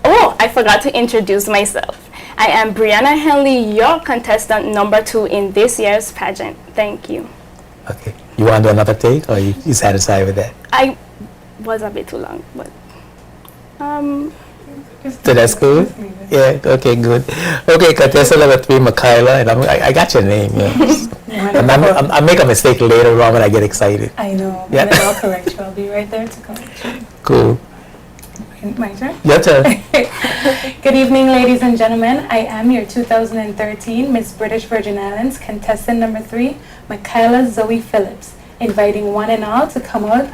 [SPEAKER 8] Oh, I forgot to introduce myself. I am Brianna Henley, your contestant number 2 in this year's pageant. Thank you.
[SPEAKER 1] Okay. You want to do another take, or you satisfied with that?
[SPEAKER 8] I was a bit too long, but
[SPEAKER 1] So that's cool? Yeah, okay, good. Okay, contestant number 3, Michaela, and I got your name, I make a mistake later on when I get excited.
[SPEAKER 9] I know.
[SPEAKER 1] Yeah.
[SPEAKER 9] And then I'll correct you. I'll be right there to correct you.
[SPEAKER 1] Cool.
[SPEAKER 9] My turn?
[SPEAKER 1] Your turn.
[SPEAKER 9] Good evening, ladies and gentlemen. I am your 2013 Miss British Virgin Islands contestant number 3, Michaela Zoe Phillips, inviting one and all to come out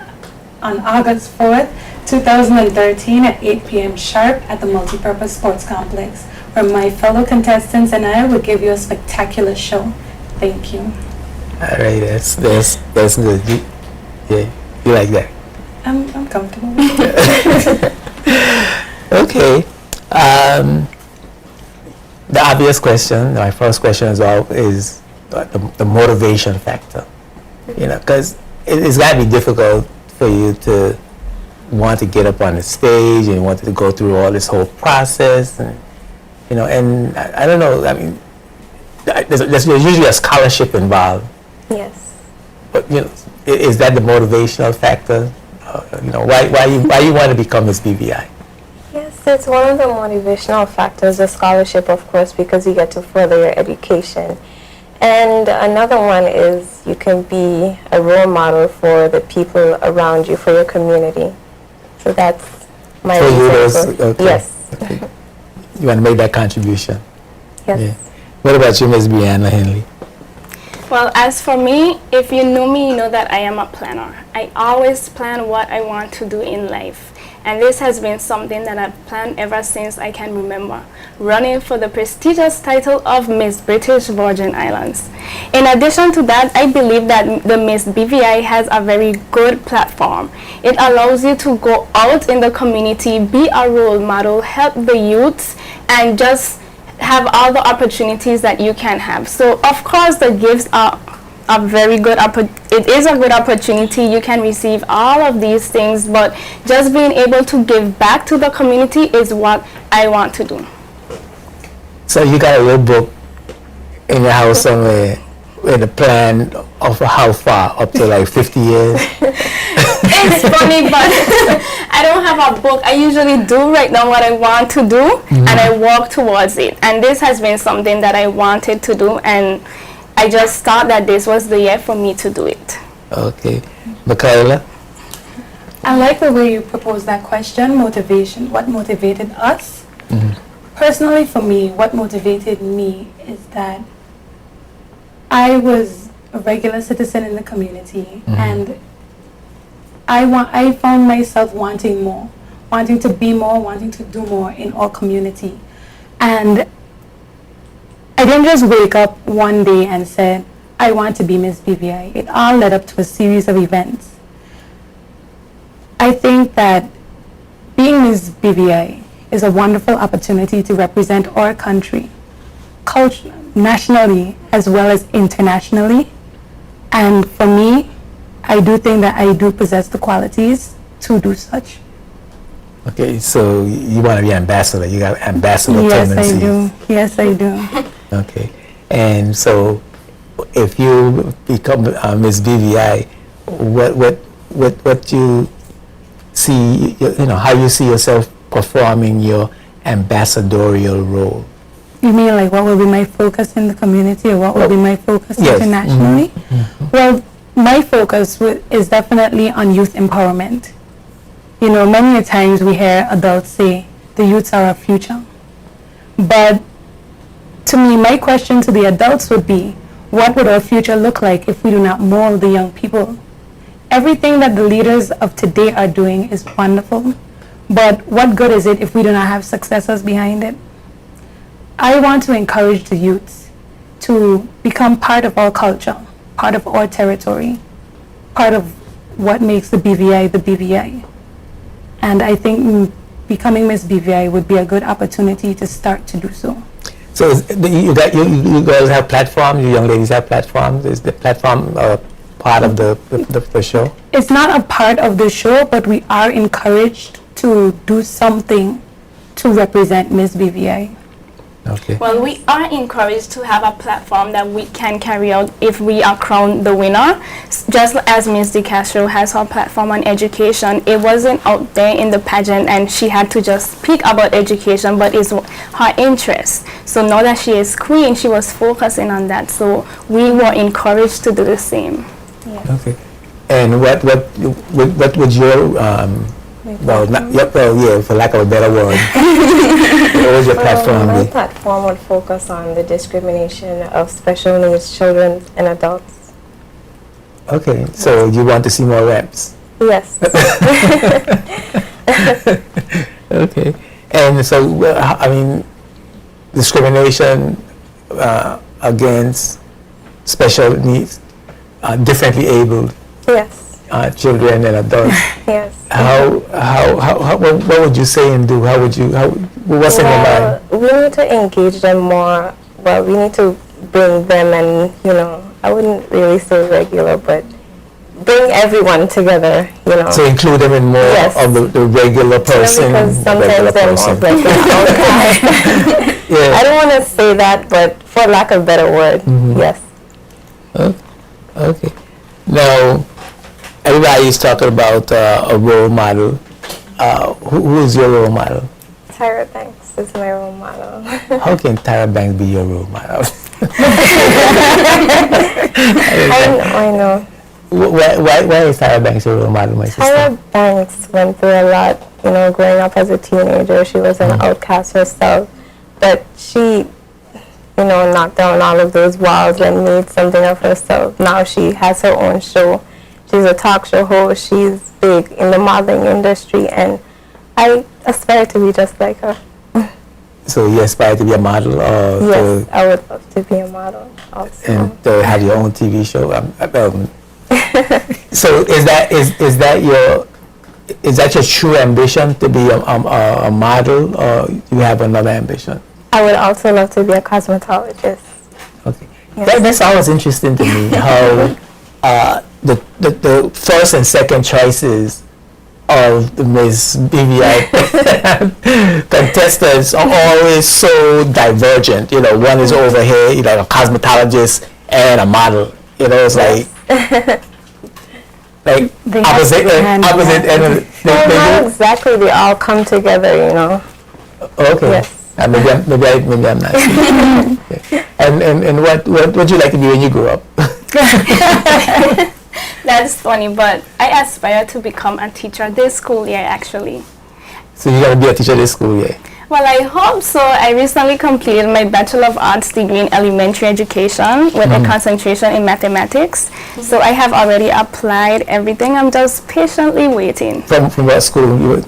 [SPEAKER 9] on August 4th, 2013 at 8 p.m. sharp at the Multipurpose Sports Complex, where my fellow contestants and I will give you a spectacular show. Thank you.
[SPEAKER 1] All right, that's good. You like that?
[SPEAKER 9] I'm comfortable with it.
[SPEAKER 1] Okay. The obvious question, my first question is the motivation factor. You know, because it's got to be difficult for you to want to get up on the stage and want to go through all this whole process, and you know, and I don't know. I mean, there's usually a scholarship involved.
[SPEAKER 7] Yes.
[SPEAKER 1] But you know, is that the motivational factor? You know, why you want to become Miss BVI?
[SPEAKER 7] Yes, it's one of the motivational factors, the scholarship, of course, because you get to further your education. And another one is you can be a role model for the people around you, for your community. So that's my reason.
[SPEAKER 1] Okay.
[SPEAKER 7] Yes.
[SPEAKER 1] Okay. You want to make that contribution?
[SPEAKER 7] Yes.
[SPEAKER 1] Yeah. What about you, Ms. Brianna Henley?
[SPEAKER 8] Well, as for me, if you know me, you know that I am a planner. I always plan what I want to do in life. And this has been something that I've planned ever since I can remember, running for the prestigious title of Miss British Virgin Islands. In addition to that, I believe that the Miss BVI has a very good platform. It allows you to go out in the community, be a role model, help the youths, and just have all the opportunities that you can have. So of course the gifts are a very good it is a good opportunity. You can receive all of these things, but just being able to give back to the community is what I want to do.
[SPEAKER 1] So you got a little book in your house somewhere with a plan of how far, up to like 50 years?
[SPEAKER 8] It's funny, but I don't have a book. I usually do write down what I want to do, and I walk towards it. And this has been something that I wanted to do, and I just thought that this was the year for me to do it.
[SPEAKER 1] Okay. Michaela?
[SPEAKER 9] I like the way you proposed that question, motivation. What motivated us? Personally, for me, what motivated me is that I was a regular citizen in the community, and I found myself wanting more, wanting to be more, wanting to do more in our community. And I didn't just wake up one day and said, I want to be Miss BVI. It all led up to a series of events. I think that being Miss BVI is a wonderful opportunity to represent our country, culture, nationally as well as internationally. And for me, I do think that I do possess the qualities to do such.
[SPEAKER 1] Okay, so you want to be ambassador. You got ambassador tendencies.
[SPEAKER 9] Yes, I do.
[SPEAKER 1] Okay, and so if you become Miss BVI, what you see, you know, how you see yourself performing your ambassadorial role?
[SPEAKER 9] You mean like what will be my focus in the community, or what will be my focus internationally? Well, my focus is definitely on youth empowerment. You know, many a times we hear adults say, the youths are our future. But to me, my question to the adults would be, what would our future look like if we do not mold the young people? Everything that the leaders of today are doing is wonderful, but what good is it if we do not have successors behind it? I want to encourage the youths to become part of our culture, part of our territory, part of what makes the BVI the BVI. And I think becoming Miss BVI would be a good opportunity to start to do so.
[SPEAKER 1] So you girls have platforms, you young ladies have platforms. Is the platform part of the show?
[SPEAKER 9] It's not a part of the show, but we are encouraged to do something to represent Miss BVI.
[SPEAKER 1] Okay.
[SPEAKER 8] Well, we are encouraged to have a platform that we can carry out if we are crowned the winner. Just as Ms. DeCastro has her platform on education, it wasn't out there in the pageant and she had to just speak about education, but it's her interest. So now that she is queen, she was focusing on that. So we were encouraged to do the same.
[SPEAKER 7] Yes.
[SPEAKER 1] Okay. And what would your Well, for lack of a better word. What was your platform?
[SPEAKER 7] My platform would focus on the discrimination of special needs children and adults.
[SPEAKER 1] Okay, so you want to see more reps?
[SPEAKER 7] Yes.
[SPEAKER 1] Okay, and so I mean, discrimination against special needs, differently abled
[SPEAKER 7] Yes.
[SPEAKER 1] children and adults.
[SPEAKER 7] Yes.
[SPEAKER 1] What would you say and do? What's in your mind?
[SPEAKER 7] We need to engage them more. Well, we need to bring them and, I wouldn't really say regular, but bring everyone together,
[SPEAKER 1] To include them in more
[SPEAKER 7] Yes.
[SPEAKER 1] of the regular person.
[SPEAKER 7] Because sometimes
[SPEAKER 1] regular
[SPEAKER 7] they're more
[SPEAKER 1] person.
[SPEAKER 7] of like an outcast.
[SPEAKER 1] Yeah.
[SPEAKER 7] I don't want to say that, but for lack of a better word, yes.
[SPEAKER 1] Okay. Now, everybody is talking about a role model. Who is your role model?
[SPEAKER 7] Tyra Banks is my role model.
[SPEAKER 1] How can Tyra Banks be your role model?
[SPEAKER 7] I know.
[SPEAKER 1] Why is Tyra Banks your role model, my sister?
[SPEAKER 7] Tyra Banks went through a lot, growing up as a teenager. She was an outcast herself, but she, knocked down all of those walls and made something of herself. Now she has her own show. She's a talk show host. She's big in the modeling industry, and I aspire to be just like her.
[SPEAKER 1] So you aspire to be a model, or
[SPEAKER 7] Yes, I would love to be a model also.
[SPEAKER 1] and to have your own TV show. So is that your true ambition, to be a model, or you have another ambition?
[SPEAKER 7] I would also love to be a cosmetologist.
[SPEAKER 1] Okay,
[SPEAKER 7] Yes.
[SPEAKER 1] that's always interesting to me, how the first and second choices of the Miss BVI contestants are always so divergent. One is over here, a cosmetologist and a model. It's like
[SPEAKER 9] They have
[SPEAKER 1] opposite
[SPEAKER 9] to hand in
[SPEAKER 1] opposite
[SPEAKER 9] hand.
[SPEAKER 1] end.
[SPEAKER 7] Well, not exactly. They all come together,
[SPEAKER 1] Okay.
[SPEAKER 7] Yes.
[SPEAKER 1] Maybe I'm not. Okay. And what would you like to be when you grow up?
[SPEAKER 8] That's funny, but I aspire to become a teacher this school year, actually.
[SPEAKER 1] So you're gonna be a teacher this school year?
[SPEAKER 8] Well, I hope so. I recently completed my Bachelor of Arts degree in elementary education with a concentration in mathematics. So I have already applied everything. I'm just patiently waiting.
[SPEAKER 1] From what school you would?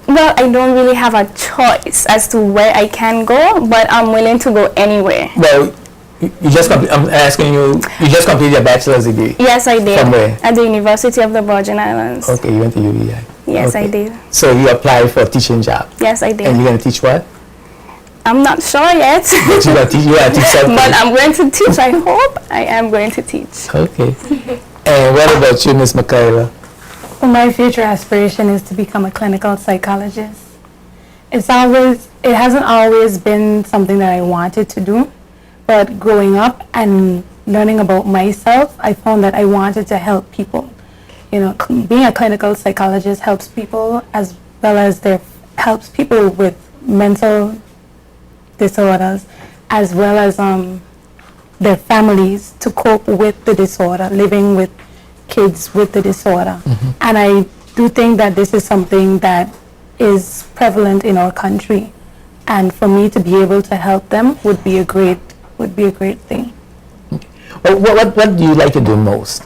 [SPEAKER 8] Well, I don't really have a choice as to where I can go, but I'm willing to go anywhere.
[SPEAKER 1] Well, I'm asking you. You just completed your bachelor's degree.
[SPEAKER 8] Yes, I did.
[SPEAKER 1] From where?
[SPEAKER 8] At the University of the Virgin Islands.
[SPEAKER 1] Okay, you went to UVI.
[SPEAKER 8] Yes,
[SPEAKER 1] Okay.
[SPEAKER 8] I did.
[SPEAKER 1] So you applied for a teaching job,
[SPEAKER 8] Yes, I did.
[SPEAKER 1] and you're gonna teach what?
[SPEAKER 8] I'm not sure yet,
[SPEAKER 1] But you gotta teach something.
[SPEAKER 8] but I'm going to teach. I hope I am going to teach.
[SPEAKER 1] Okay. And what about you, Miss Michaela?
[SPEAKER 9] Well, my future aspiration is to become a clinical psychologist. It hasn't always been something that I wanted to do, but growing up and learning about myself, I found that I wanted to help people. Being a clinical psychologist helps people, as well as helps people with mental disorders, as well as their families to cope with the disorder, living with kids with the disorder. And I do think that this is something that is prevalent in our country, and for me to be able to help them would be a great thing.
[SPEAKER 1] Well, what do you like to do most?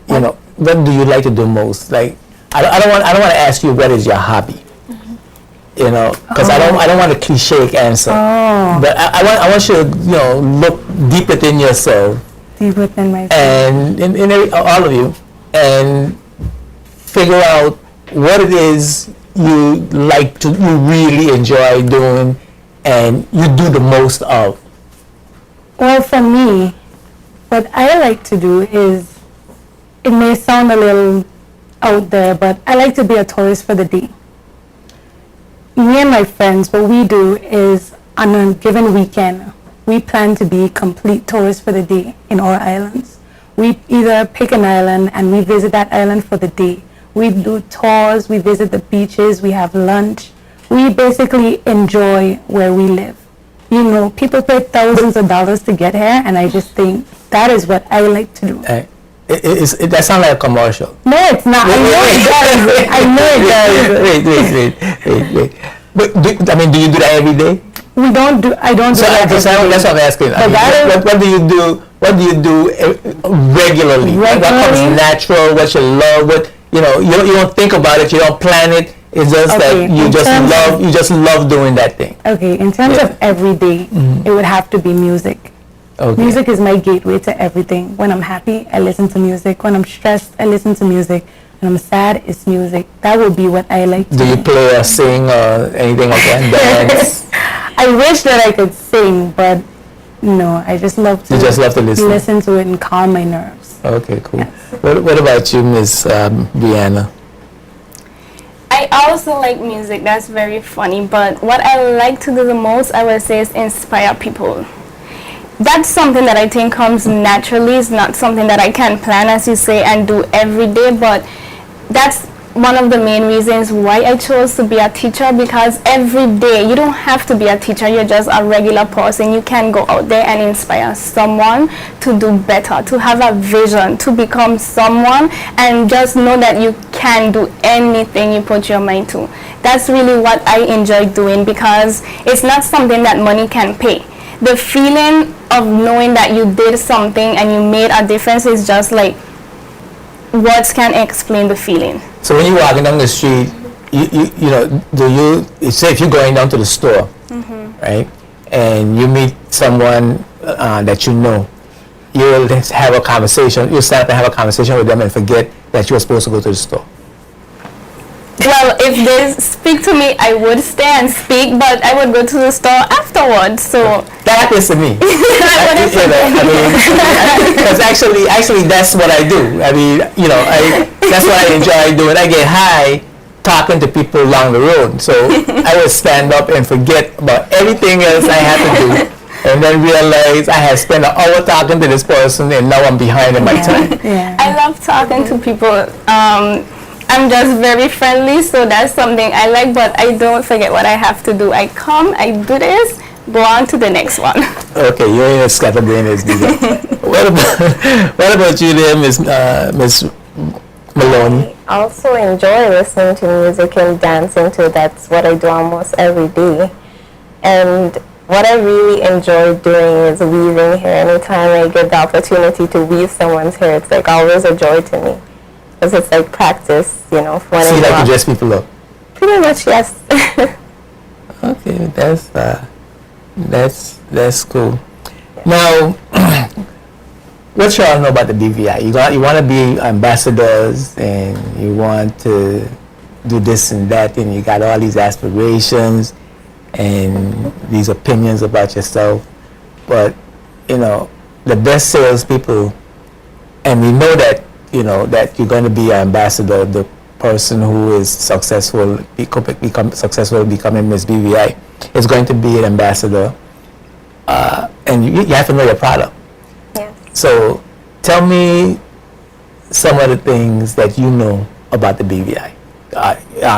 [SPEAKER 1] What do you like to do most? Like, I don't want to ask you what is your hobby. Because I don't want a cliche answer. But I want you to look deep within yourself,
[SPEAKER 9] Deep within myself.
[SPEAKER 1] and in all of you, and figure out what it is you really enjoy doing, and you do the most of.
[SPEAKER 9] Well, for me, what I like to do is, it may sound a little out there, but I like to be a tourist for the day. Me and my friends, what we do is, on a given weekend, we plan to be complete tourists for the day in our islands. We either pick an island and we visit that island for the day. We do tours, we visit the beaches, we have lunch. We basically enjoy where we live. People pay thousands of dollars to get here, and I just think that is what I like to do.
[SPEAKER 1] That sounds like a commercial.
[SPEAKER 6] No, it's not. I know it does. I know it does.
[SPEAKER 1] Wait. But do you do that every day?
[SPEAKER 6] We don't do. I don't do
[SPEAKER 1] So
[SPEAKER 6] that.
[SPEAKER 1] that's what I'm asking. What do you do? What do you do regularly? What comes natural? What you love? What you don't think about it. You don't plan it. It's just
[SPEAKER 6] Okay,
[SPEAKER 1] that you just love doing that thing.
[SPEAKER 6] Okay, in terms of every day, it would have to be music.
[SPEAKER 1] Okay.
[SPEAKER 6] Music is my gateway to everything. When I'm happy, I listen to music. When I'm stressed, I listen to music. When I'm sad, it's music. That would be what I like to
[SPEAKER 1] do. You play or sing or anything like that? Dance?
[SPEAKER 6] I wish that I could sing, but no, I just love to.
[SPEAKER 1] You just love to
[SPEAKER 6] listen to it and calm my nerves.
[SPEAKER 1] Okay, cool. What about you, Miss Brianna?
[SPEAKER 8] I also like music. That's very funny. But what I like to do the most, I would say, is inspire people. That's something that I think comes naturally. It's not something that I can plan, as you say, and do every day. But that's one of the main reasons why I chose to be a teacher, because every day, you don't have to be a teacher. You're just a regular person. You can go out there and inspire someone to do better, to have a vision, to become someone, and just know that you can do anything you put your mind to. That's really what I enjoy doing, because it's not something that money can pay. The feeling of knowing that you did something and you made a difference is just like, words can't explain the feeling.
[SPEAKER 1] So when you're walking down the street, say if you're going down to the store, right, and you meet someone that you know, you'll have a conversation, you'll start to have a conversation with them and forget that you were supposed to go to the store.
[SPEAKER 8] Well, if they speak to me, I would stay and speak, but I would go to the store afterwards. So
[SPEAKER 1] that happens to me. Because actually, that's what I do. That's what I enjoy doing. I get high talking to people along the road. So I would stand up and forget about everything else I had to do, and then realize I had spent an hour talking to this person, and now I'm behind in my time.
[SPEAKER 6] Yeah.
[SPEAKER 8] I love talking to people. I'm just very friendly, so that's something I like, but I don't forget what I have to do. I come, I do this, go on to the next one.
[SPEAKER 1] Okay, you're in a scatterbrained What about you there, Miss Maloney?
[SPEAKER 7] I also enjoy listening to music and dancing too. That's what I do almost every day. And what I really enjoy doing is weaving hair. Anytime I get the opportunity to weave someone's hair, it's like always a joy to me. Because it's like practice, for when
[SPEAKER 1] So you like to dress people up?
[SPEAKER 7] Pretty much, yes.
[SPEAKER 1] Okay, that's cool. Now, what y'all know about the BVI? You want to be ambassadors, and you want to do this and that, and you got all these aspirations and these opinions about yourself. But the best salespeople, and we know that that you're going to be an ambassador, the person who is successful, become successful, becoming Miss BVI, is going to be an ambassador, and you have to know your product.
[SPEAKER 7] Yes.
[SPEAKER 1] So tell me some of the things that you know about the BVI.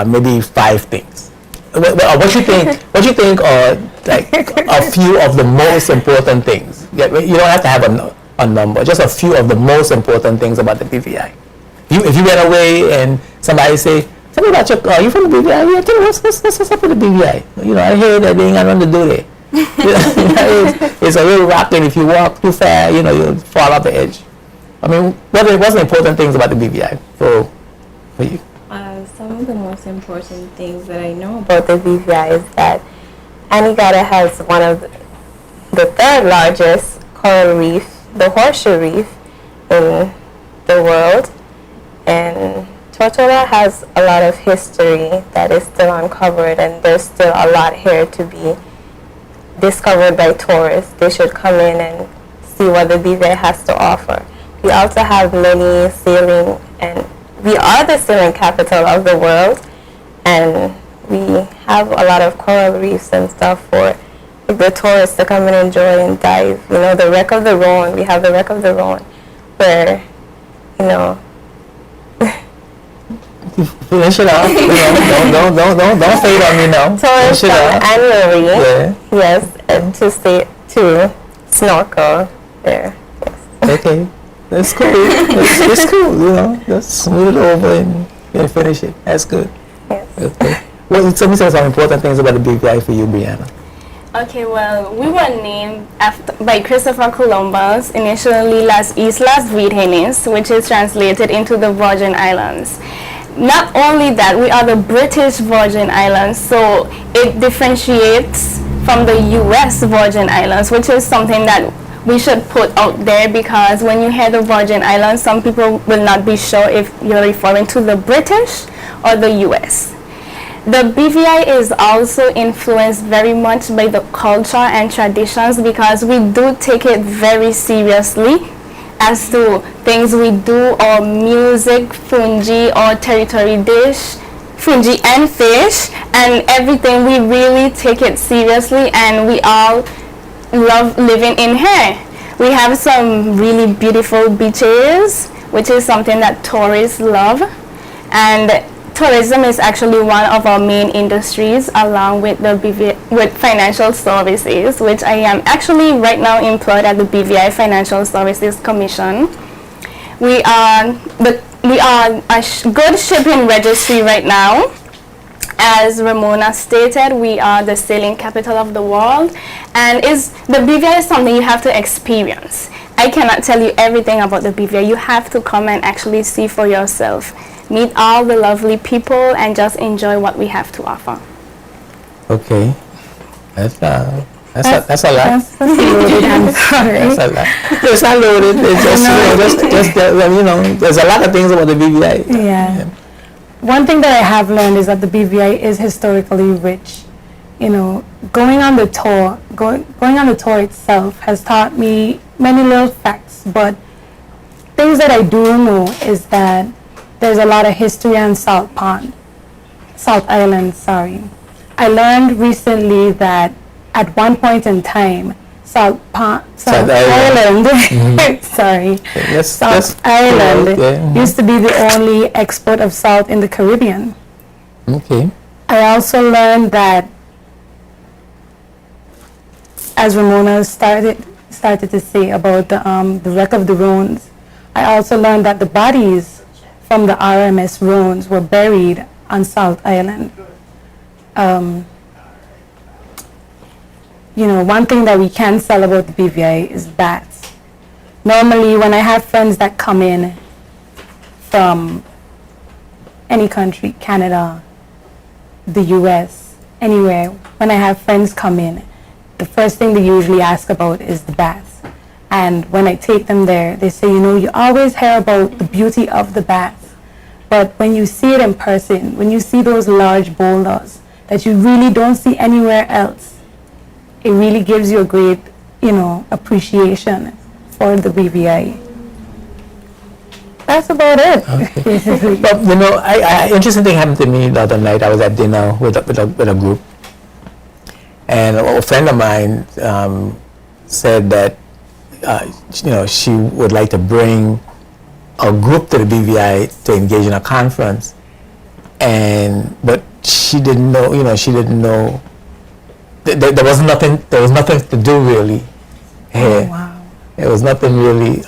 [SPEAKER 1] Maybe 5 things. What you think? What you think are like a few of the most important things? You don't have to have a number, just a few of the most important things about the BVI. If you went away and somebody say, "Tell me about you from the BVI?" Yeah, tell me what's up with the BVI? I heard that they ain't got nothing to do there. It's a real rock, and if you walk too fast, you'll fall off the edge. What's the important things about the BVI for you?
[SPEAKER 7] Some of the most important things that I know about the BVI is that Anegada has one of the 3rd largest coral reef, the horseshoe reef, in the world, and Tortola has a lot of history that is still uncovered, and there's still a lot here to be discovered by tourists. They should come in and see what the BVI has to offer. We also have many sailing, and we are the sailing capital of the world, and we have a lot of coral reefs and stuff for the tourists to come and enjoy and dive. The wreck of the Rhone, we have the wreck of the Rhone, where,
[SPEAKER 1] Finish it off. Don't fade on me now.
[SPEAKER 7] Tourists come annually,
[SPEAKER 1] Yeah.
[SPEAKER 7] yes, and to snorkel there. Yes.
[SPEAKER 1] Okay. That's cool. It's cool, you know. Just smooth it over and finish it. That's good.
[SPEAKER 7] Yes.
[SPEAKER 1] Okay. Well, tell me some important things about the BVI for you, Brianna.
[SPEAKER 8] Okay, well, we were named by Christopher Columbus, initially Las Islas Vírgenes, which is translated into the Virgin Islands. Not only that, we are the British Virgin Islands, so it differentiates from the US Virgin Islands, which is something that we should put out there, because when you hear the Virgin Islands, some people will not be sure if you're referring to the British or the US. The BVI is also influenced very much by the culture and traditions, because we do take it very seriously as to things we do, or music, fungi, or territory dish, fungi and fish, and everything. We really take it seriously, and we all love living in here. We have some really beautiful beaches, which is something that tourists love, and tourism is actually one of our main industries, along with the with financial services, which I am actually right now employed at the BVI Financial Services Commission. We are a good shipping registry right now. As Ramona stated, we are the sailing capital of the world, and the BVI is something you have to experience. I cannot tell you everything about the BVI. You have to come and actually see for yourself. Meet all the lovely people and just enjoy what we have to offer.
[SPEAKER 1] Okay. That's a lot.
[SPEAKER 9] That's loaded, I'm sorry.
[SPEAKER 1] That's a lot. It's not loaded. It's just you know, there's a lot of things about the BVI.
[SPEAKER 9] Yeah. One thing that I have learned is that the BVI is historically rich. You know, going on the tour itself has taught me many little facts, but things that I do know is that there's a lot of history on South Island. I learned recently that at one point in time, South Island used to be the only export of salt in the Caribbean.
[SPEAKER 1] Okay.
[SPEAKER 9] I also learned that, as Ramona started to say about the wreck of the Roans, I also learned that the bodies from the RMS Roans were buried on South Island. You know, one thing that we can sell about the BVI is bats. Normally, when I have friends that come in from any country, Canada, the US, anywhere, when I have friends come in, the first thing they usually ask about is the bats. And when I take them there, they say, you know, you always hear about the beauty of the bats, but when you see it in person, when you see those large boulders that you really don't see anywhere else, it really gives you a great, you know, appreciation for the BVI. That's about it.
[SPEAKER 1] Okay. But you know, interesting thing happened to me the other night. I was at dinner with a group, and a friend of mine said that you know, she would like to bring a group to the BVI to engage in a conference, but she didn't know. You know, she didn't know. There was nothing to do really here.
[SPEAKER 9] Oh, wow.
[SPEAKER 1] It was nothing really.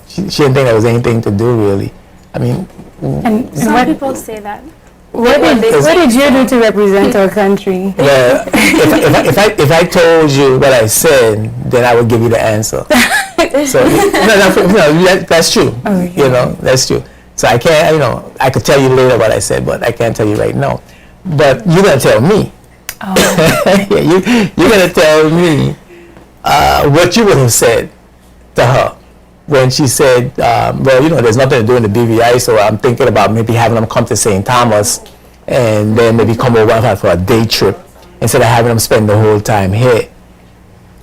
[SPEAKER 1] She didn't think there was anything to do really. I mean,
[SPEAKER 9] And
[SPEAKER 8] Some people say that.
[SPEAKER 9] what did you do to represent our country?
[SPEAKER 1] well, if I told you what I said, then I would give you the answer. So that's true.
[SPEAKER 9] Okay.
[SPEAKER 1] You know, that's true. So I can't. You know, I could tell you later what I said, but I can't tell you right now. But you're gonna tell me.
[SPEAKER 9] Oh.
[SPEAKER 1] Yeah, you're gonna tell me what you would have said to her when she said, well, you know, there's nothing to do in the BVI, so I'm thinking about maybe having them come to St. Thomas and then maybe come over for a day trip instead of having them spend the whole time here.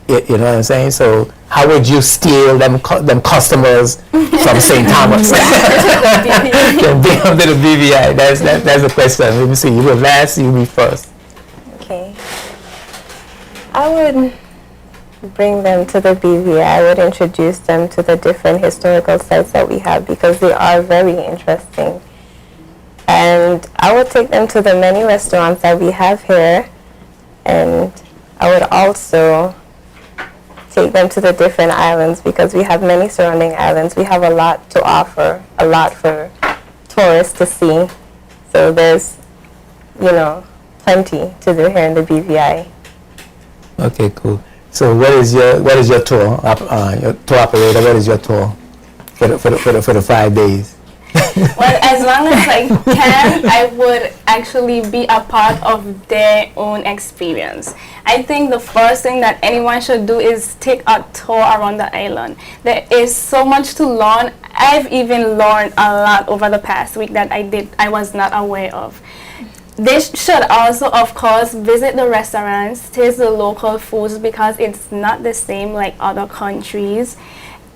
[SPEAKER 1] You know what I'm saying? So how would you steal them customers from St. Thomas? Then bring them to the BVI. That's the question. Let me see. You go last, you be first.
[SPEAKER 7] Okay. I would bring them to the BVI. I would introduce them to the different historical sites that we have, because they are very interesting. And I would take them to the many restaurants that we have here. And I would also take them to the different islands because we have many surrounding islands. We have a lot to offer, a lot for tourists to see. So there's, plenty to do here in the BVI.
[SPEAKER 1] Okay, cool. So what is your tour? Your tour operator, what is your tour for the 5 days?
[SPEAKER 8] Well, as long as I can, I would actually be a part of their own experience. I think the first thing that anyone should do is take a tour around the island. There is so much to learn. I've even learned a lot over the past week that I was not aware of. They should also, of course, visit the restaurants, taste the local foods because it's not the same like other countries.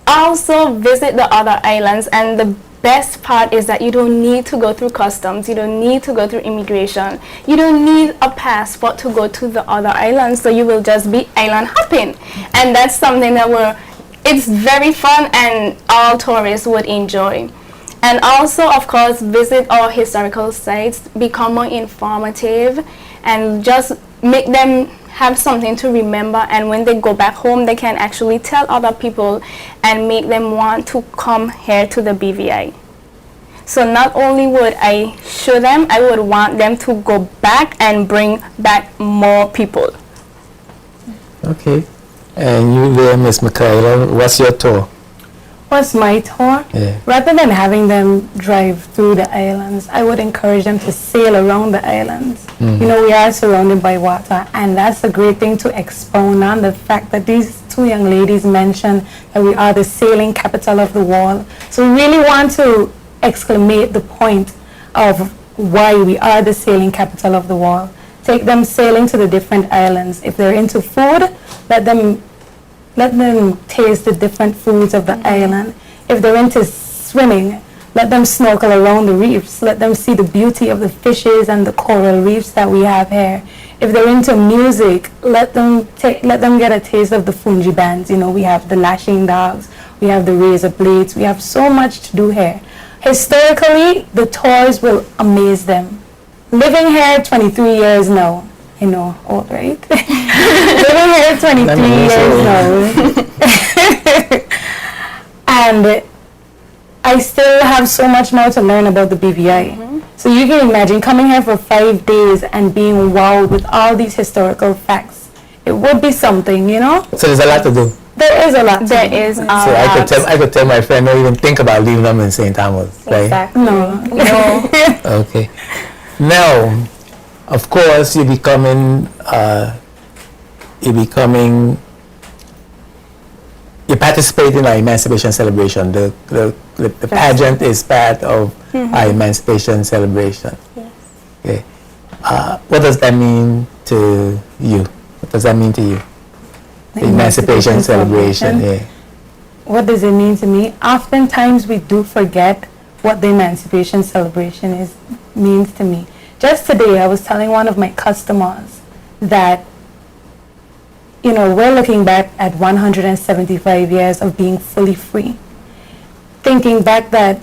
[SPEAKER 8] Also visit the other islands, and the best part is that you don't need to go through customs, you don't need to go through immigration, you don't need a passport to go to the other islands, so you will just be island hopping. And that's something that it's very fun and all tourists would enjoy. And also, of course, visit our historical sites, become more informative, and just make them have something to remember, and when they go back home, they can actually tell other people and make them want to come here to the BVI. So not only would I show them, I would want them to go back and bring back more people.
[SPEAKER 1] Okay. And you there, Miss Michaela, what's your tour?
[SPEAKER 9] What's my tour?
[SPEAKER 1] Yeah.
[SPEAKER 9] Rather than having them drive through the islands, I would encourage them to sail around the islands.
[SPEAKER 1] Mm-hmm.
[SPEAKER 9] We are surrounded by water, and that's a great thing to expound on, the fact that these two young ladies mentioned that we are the sailing capital of the world. So we really want to exclamate the point of why we are the sailing capital of the world. Take them sailing to the different islands. If they're into food, let them taste the different foods of the island. If they're into swimming, let them snorkel around the reefs. Let them see the beauty of the fishes and the coral reefs that we have here. If they're into music, let them get a taste of the fungi bands. We have the lashing dogs, we have the razor blades, we have so much to do here. Historically, the tours will amaze them. Living here 23 years now, I know, old, right? Living here 23 years now. And I still have so much more to learn about the BVI. Mm-hmm. So you can imagine coming here for 5 days and being wowed with all these historical facts. It would be something,
[SPEAKER 1] So there's a lot to do.
[SPEAKER 9] There is a lot.
[SPEAKER 8] There is a lot.
[SPEAKER 1] So I could tell my friend, don't even think about leaving them in St. Thomas, right?
[SPEAKER 7] Exactly.
[SPEAKER 9] No.
[SPEAKER 1] Okay. Now, of course, you're participating in our emancipation celebration. The pageant is part of our emancipation celebration.
[SPEAKER 7] Yes.
[SPEAKER 1] Okay. What does that mean to you? What does that mean to you? The emancipation celebration. Yeah.
[SPEAKER 9] What does it mean to me? Oftentimes we do forget what the emancipation celebration means to me. Just today, I was telling one of my customers that, we're looking back at 175 years of being fully free. Thinking back that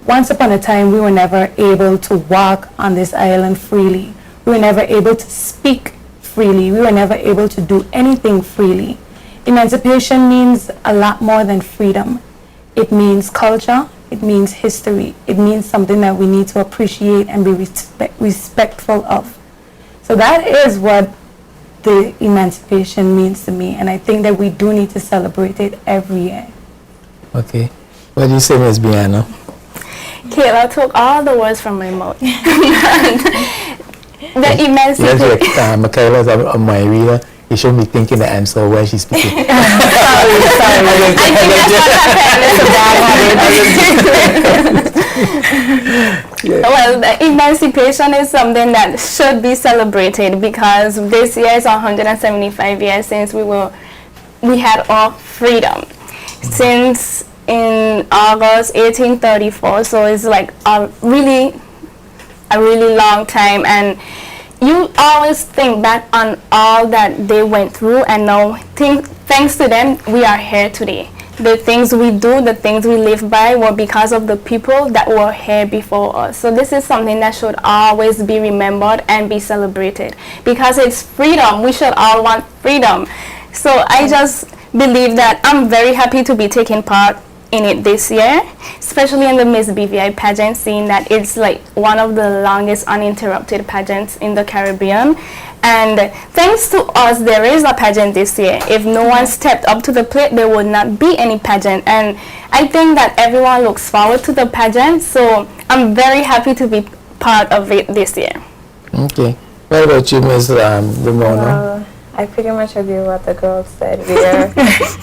[SPEAKER 9] once upon a time, we were never able to walk on this island freely. We were never able to speak freely. We were never able to do anything freely. Emancipation means a lot more than freedom. It means culture. It means history. It means something that we need to appreciate and be respectful of. So that is what the emancipation means to me, and I think that we do need to celebrate it every year.
[SPEAKER 1] Okay. What do you say, Ms. Biano?
[SPEAKER 8] Kayla took all the words from my mouth. The emancipation.
[SPEAKER 1] Yes, Michaela's on my reader. You shouldn't be thinking the answer while she's speaking.
[SPEAKER 8] sorry. I think that's what happened. Well, the emancipation is something that should be celebrated because this year is 175 years since we had our freedom. Since in August 1834, so it's like a really long time, and you always think back on all that they went through, and now thanks to them we are here today. The things we do, the things we live by were because of the people that were here before us. So this is something that should always be remembered and be celebrated because it's freedom. We should all want freedom. So I just believe that I'm very happy to be taking part in it this year, especially in the Miss BVI pageant, seeing that it's like one of the longest uninterrupted pageants in the Caribbean. And thanks to us, there is a pageant this year. If no one stepped up to the plate, there would not be any pageant. And I think that everyone looks forward to the pageant, so I'm very happy to be part of it this year.
[SPEAKER 1] Okay. What about you, Ms. Ramona?
[SPEAKER 7] I pretty much agree with what the girls said. We are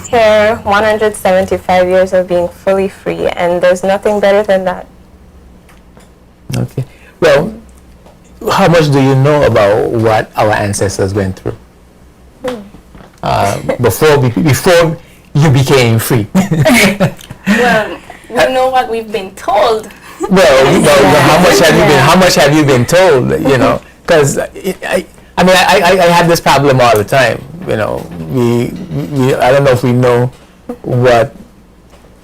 [SPEAKER 7] here 175 years of being fully free, and there's nothing better than that.
[SPEAKER 1] Okay. Well, how much do you know about what our ancestors went through before you became free?
[SPEAKER 8] Well, we know what we've been told.
[SPEAKER 1] Well, how much have you been told? You know, because I have this problem all the time. You know, we I don't know if we know what.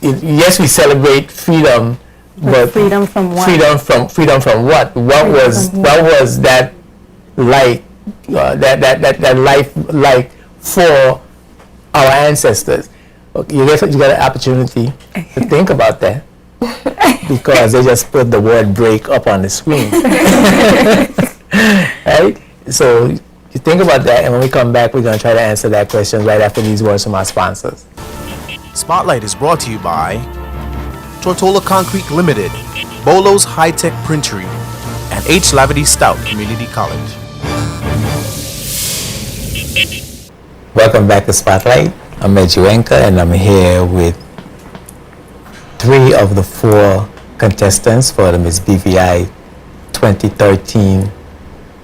[SPEAKER 1] Yes, we celebrate freedom, but
[SPEAKER 5] freedom from what?
[SPEAKER 1] Freedom from what? What was that like? That life like for our ancestors? Okay, you got an opportunity to think about that because they just put the word break up on the screen. Right? So you think about that, and when we come back, we're going to try to answer that question right after these words from our sponsors.
[SPEAKER 4] Spotlight is brought to you by Tortola Concrete Limited, Bolo's High Tech Printery, and H. Lavity Stout Community College.
[SPEAKER 1] Welcome back to Spotlight. I'm Mejuenka, and I'm here with 3 of the 4 contestants for the Miss BVI 2013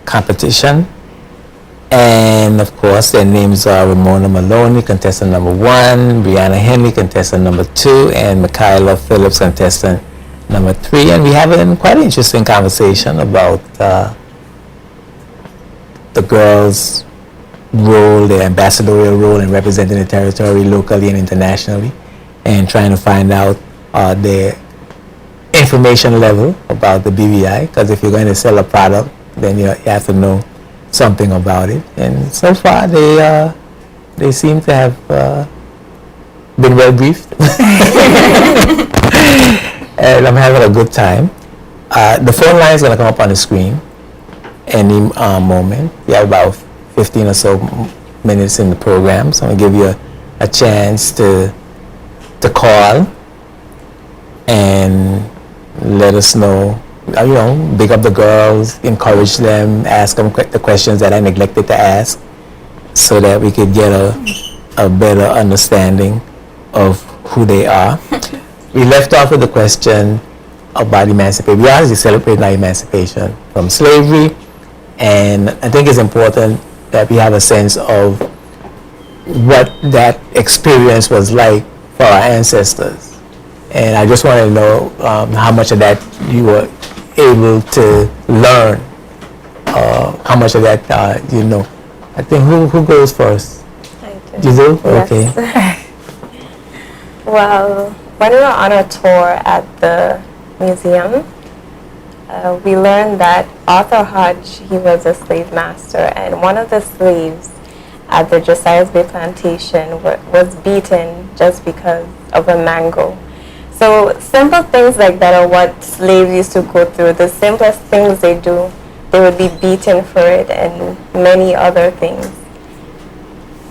[SPEAKER 1] competition. And of course, their names are Ramona Maloney, contestant number 1, Brianna Henley, contestant number 2, and Michaela Phillips, contestant number 3. And we have a quite interesting conversation about the girls' role, their ambassadorial role in representing the territory locally and internationally, and trying to find out their information level about the BVI, because if you're going to sell a product, then you have to know something about it. And so far, they seem to have been well briefed, and I'm having a good time. The phone line is going to come up on the screen any moment. We have about 15 or so minutes in the program, so I'm going to give you a chance to call and let us know, big up the girls, encourage them, ask them the questions that I neglected to ask, so that we could get a better understanding of who they are. We left off with the question about emancipation. We obviously celebrate our emancipation from slavery, and I think it's important that we have a sense of what that experience was like for our ancestors. And I just want to know how much of that you were able to learn, how much of that you know. I think who goes first?
[SPEAKER 7] I do.
[SPEAKER 1] You do?
[SPEAKER 7] Yes.
[SPEAKER 1] Okay.
[SPEAKER 7] Well, when we were on a tour at the museum, we learned that Arthur Hodge, he was a slave master, and one of the slaves at the Josiah's Bay plantation was beaten just because of a mango. So simple things like that are what slaves used to go through. The simplest things they do, they would be beaten for it, and many other things.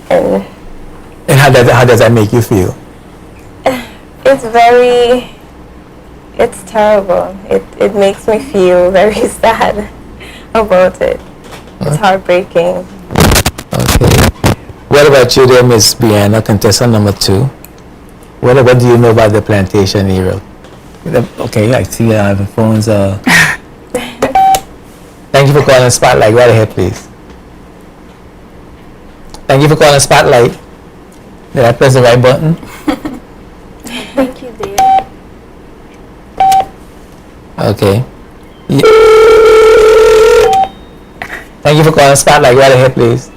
[SPEAKER 7] And
[SPEAKER 1] how does that make you feel?
[SPEAKER 7] It's terrible. It makes me feel very sad about it. It's heartbreaking.
[SPEAKER 1] Okay. What about you there, Miss Brianna, contestant number 2? What do you know about the plantation era? Okay, I see the phones. Thank you for calling Spotlight. Right ahead, please. Thank you for calling Spotlight. Did I press the right button?
[SPEAKER 8] Thank you, dear.
[SPEAKER 1] Okay. Thank you for calling Spotlight. Right ahead, please.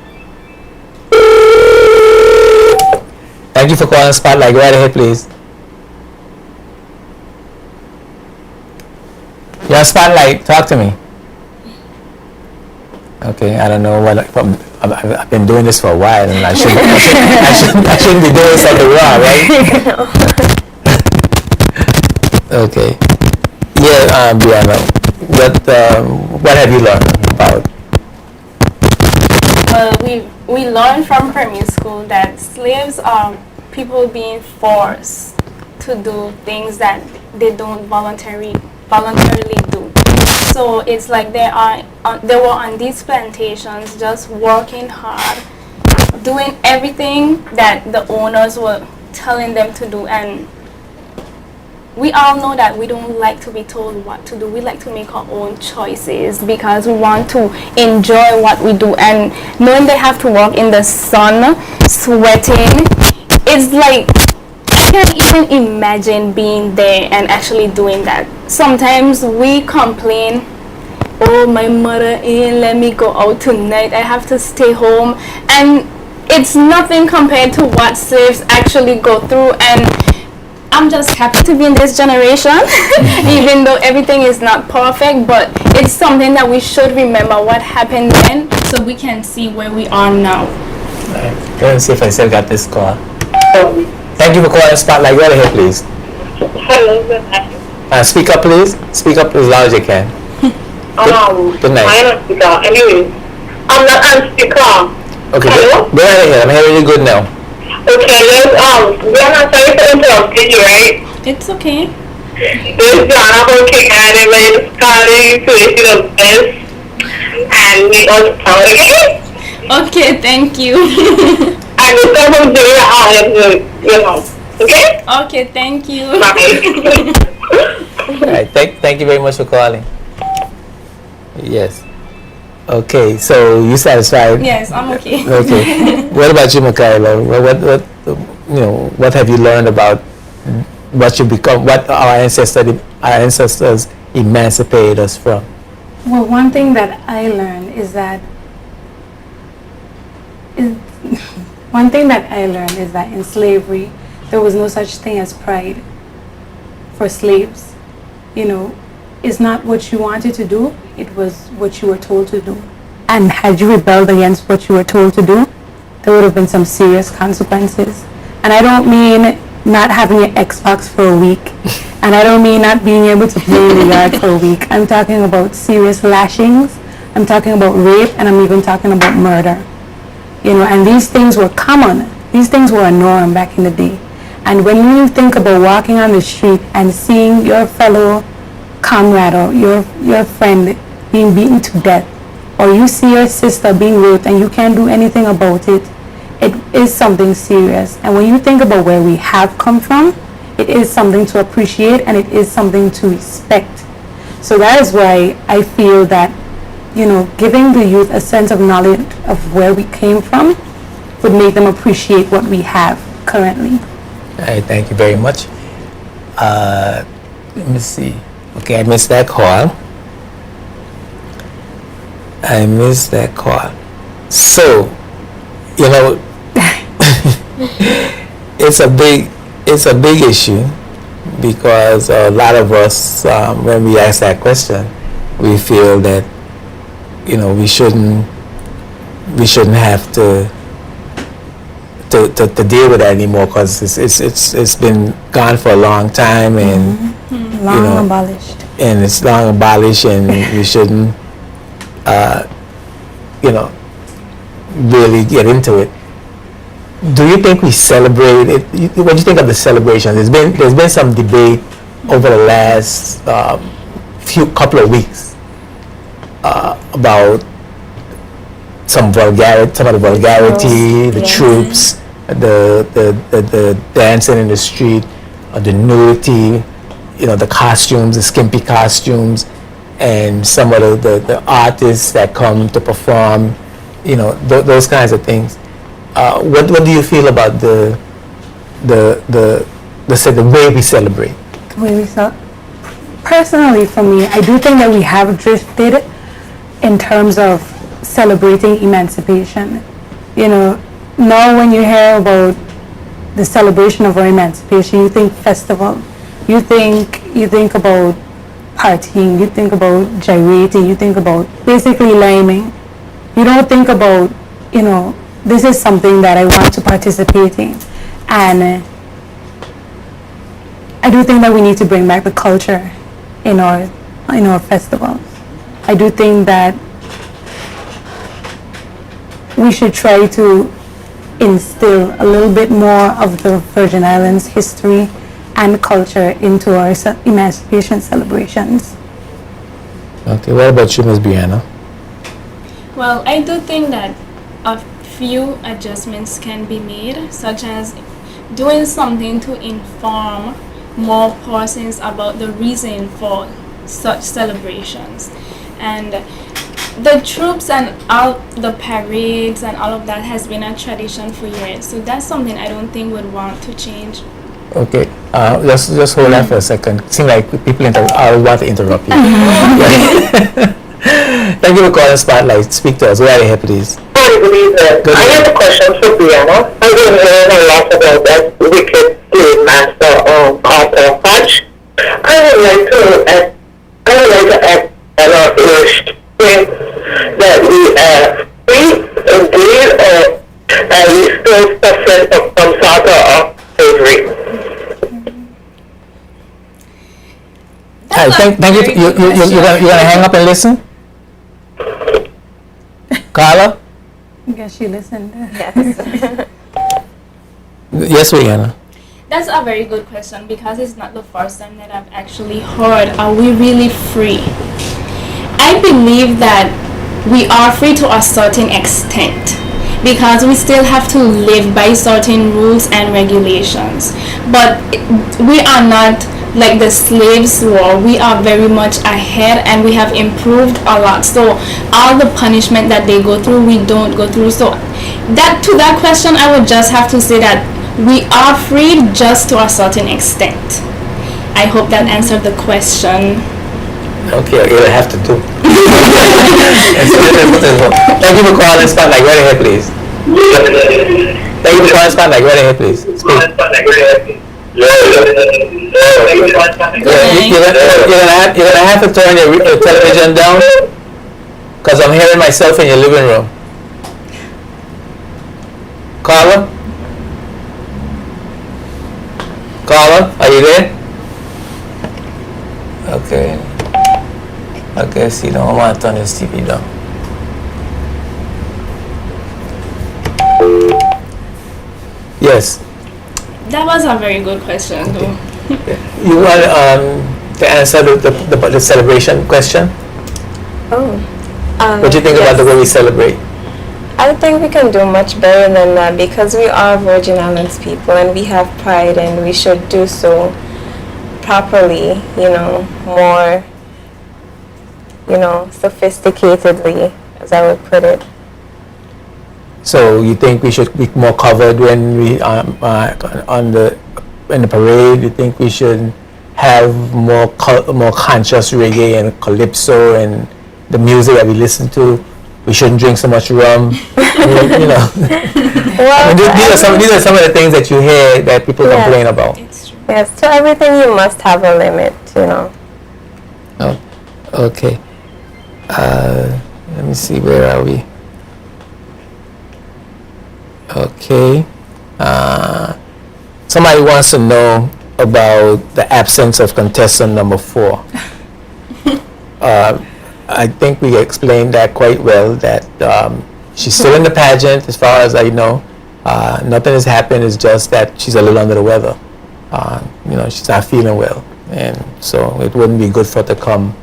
[SPEAKER 1] Thank you for calling Spotlight. Right ahead, please. You're on Spotlight. Talk to me. Okay, I don't know what I've been doing this for a while, and I shouldn't be doing something wrong, right? Okay. Yeah, Brianna, what have you learned about?
[SPEAKER 8] Well, we learned from primary school that slaves are people being forced to do things that they don't voluntarily do. So it's like they were on these plantations just working hard, doing everything that the owners were telling them to do. And we all know that we don't like to be told what to do. We like to make our own choices because we want to enjoy what we do. And knowing they have to work in the sun, sweating, it's like I can't even imagine being there and actually doing that. Sometimes we complain, oh, my mother ain't let me go out tonight, I have to stay home. And it's nothing compared to what slaves actually go through. And I'm just happy to be in this generation, even though everything is not perfect, but it's something that we should remember what happened then so we can see where we are now.
[SPEAKER 1] Let me see if I still got this call. Thank you for calling Spotlight. Go ahead, please.
[SPEAKER 10] Hello, good night.
[SPEAKER 1] Speak up, please. Speak up as loud as you can. Good night.
[SPEAKER 10] I'm not speaker. Anyway, I'm not on speaker.
[SPEAKER 1] Okay,
[SPEAKER 10] Hello?
[SPEAKER 1] go right ahead. I'm hearing you good now.
[SPEAKER 10] Okay, we're not sorry to interrupt you, right?
[SPEAKER 8] It's okay.
[SPEAKER 10] This Jana from Canada is calling to issue the best and we all proud again.
[SPEAKER 8] Okay, thank you.
[SPEAKER 10] And the stuff from Julia Island, okay?
[SPEAKER 8] Okay, thank you.
[SPEAKER 10] Bye.
[SPEAKER 1] All right, thank you very much for calling. Yes. Okay, so you satisfied?
[SPEAKER 8] Yes, I'm okay.
[SPEAKER 1] Okay. What about you, Michaela? What have you learned about what you become? What our ancestors emancipated us from?
[SPEAKER 9] Well, one thing that I learned is that in slavery there was no such thing as pride for slaves. It's not what you wanted to do, it was what you were told to do. And had you rebelled against what you were told to do, there would have been some serious consequences. And I don't mean not having an Xbox for a week, and I don't mean not being able to play in the yard for a week. I'm talking about serious lashings, I'm talking about rape, and I'm even talking about murder. And these things were common. These things were a norm back in the day. And when you think about walking on the street and seeing your fellow comrade or your friend being beaten to death, or you see your sister being raped and you can't do anything about it, it is something serious. And when you think about where we have come from, it is something to appreciate and it is something to respect. So that is why I feel that, giving the youth a sense of knowledge of where we came from would make them appreciate what we have currently.
[SPEAKER 1] All right, thank you very much. Let me see. Okay, I missed that call. So, it's a big issue because a lot of us, when we ask that question, we feel that we shouldn't have to deal with that anymore because it's been gone for a long time and
[SPEAKER 9] Abolished.
[SPEAKER 1] And it's long abolished, and we shouldn't really get into it. Do you think we celebrate it? What do you think of the celebration? There's been some debate over the last couple of weeks about some of the vulgarity, the troops, the dancing in the street, the nudity, the costumes, the skimpy costumes, and some of the artists that come to perform, those kinds of things. What do you feel about the way we celebrate?
[SPEAKER 9] The way we celebrate. Personally, for me, I do think that we have drifted in terms of celebrating emancipation. Now when you hear about the celebration of our emancipation, you think festival, you think about partying, you think about gyrating, you think about basically liming. You don't think about this is something that I want to participate in. And I do think that we need to bring back the culture in our festivals. I do think that we should try to instill a little bit more of the Virgin Islands history and culture into our emancipation celebrations.
[SPEAKER 1] Okay, what about you, Ms. Brianna?
[SPEAKER 8] Well, I do think that a few adjustments can be made, such as doing something to inform more persons about the reason for such celebrations. And the troops and all the parades and all of that has been a tradition for years. So that's something I don't think would want to change.
[SPEAKER 1] Okay, just hold on for a second. Seems like people I want to interrupt you. Thank you for calling Spotlight. Speak to us. Go right ahead, please.
[SPEAKER 10] I have a question for Brianna. I've been hearing a lot about that wicked slave master Arthur Hodge. I would like to ask that we are free indeed, or are we still suffering from some sort of slavery?
[SPEAKER 1] All right, thank you. You're gonna hang up and listen? Carla?
[SPEAKER 9] I guess she listened.
[SPEAKER 7] Yes.
[SPEAKER 1] Yes, Rihanna.
[SPEAKER 8] That's a very good question because it's not the first time that I've actually heard, are we really free? I believe that we are free to a certain extent because we still have to live by certain rules and regulations. But we are not like the slaves were. We are very much ahead and we have improved a lot. So all the punishment that they go through, we don't go through. So that to that question, I would just have to say that we are free just to a certain extent. I hope that answered the question.
[SPEAKER 1] Okay, you'll have to do. Thank you for calling Spotlight. Go ahead, please. Thank you for calling Spotlight. Go ahead, please. Speak. You're gonna have to turn your television down because I'm hearing myself in your living room. Carla? Carla, are you there? Okay. I guess you don't want to turn this TV down. Yes.
[SPEAKER 8] That was a very good question, though.
[SPEAKER 1] You want to answer the celebration question?
[SPEAKER 7] Oh.
[SPEAKER 1] What do you think about the way we celebrate?
[SPEAKER 7] I think we can do much better than that because we are Virgin Islands people and we have pride and we should do so properly, more, sophisticatedly, as I would put it.
[SPEAKER 1] So you think we should be more covered when we in the parade? You think we should have more conscious reggae and calypso and the music that we listen to? We shouldn't drink so much rum.
[SPEAKER 7] Well,
[SPEAKER 1] these are some of the things that you hear that people complain about.
[SPEAKER 7] Yes, to everything you must have a limit,
[SPEAKER 1] Oh, okay. Let me see, where are we? Okay. Somebody wants to know about the absence of contestant number 4. I think we explained that quite well, that she's still in the pageant as far as I know. Nothing has happened, it's just that she's a little under the weather. She's not feeling well, and so it wouldn't be good for her to come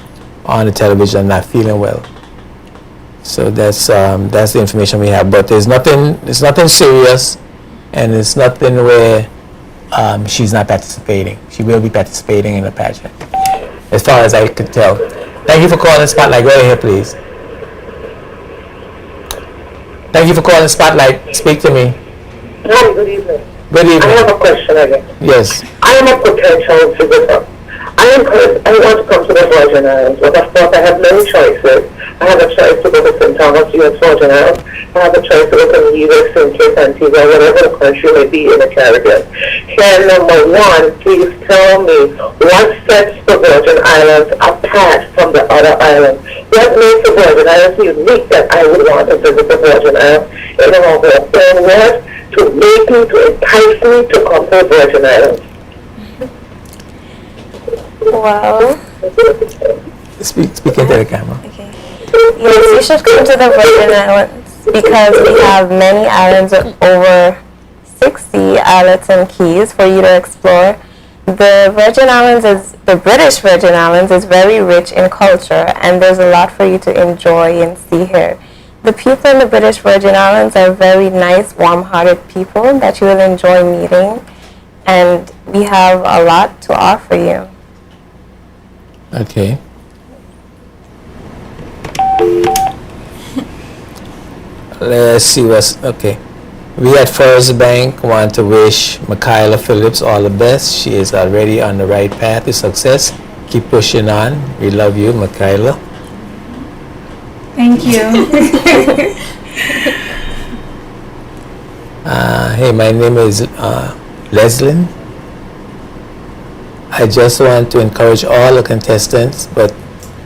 [SPEAKER 1] on the television not feeling well. So that's the information we have, but it's nothing serious, and it's nothing where she's not participating. She will be participating in the pageant, as far as I could tell. Thank you for calling Spotlight. Go ahead, please. Thank you for calling Spotlight. Speak to me.
[SPEAKER 10] Hi, good evening.
[SPEAKER 1] Good evening.
[SPEAKER 10] I have a question again.
[SPEAKER 1] Yes.
[SPEAKER 10] I am a potential visitor. I want to come to the Virgin Islands, but of course I have many choices. I have a choice to go to St. Thomas, U.S. Virgin Islands. I have a choice to go to Nevis, St. Kitts, Antigua, whatever the country may be in the Caribbean. Here, number 1, please tell me what sets the Virgin Islands apart from the other islands. What makes the Virgin Islands unique that I would want to visit the Virgin Islands in the long run? And what to make me, to entice me to come to the Virgin Islands?
[SPEAKER 7] Well,
[SPEAKER 1] Speak into the camera.
[SPEAKER 7] okay. Yes, you should come to the Virgin Islands because we have many islands with over 60 islets and keys for you to explore. The British Virgin Islands is very rich in culture, and there's a lot for you to enjoy and see here. The people in the British Virgin Islands are very nice, warm-hearted people that you will enjoy meeting, and we have a lot to offer you.
[SPEAKER 1] Okay. Let's see what's okay. We at First Bank want to wish Michaela Phillips all the best. She is already on the right path to success. Keep pushing on. We love you, Michaela.
[SPEAKER 9] Thank you.
[SPEAKER 1] Hey, my name is Leslin. I just want to encourage all the contestants, but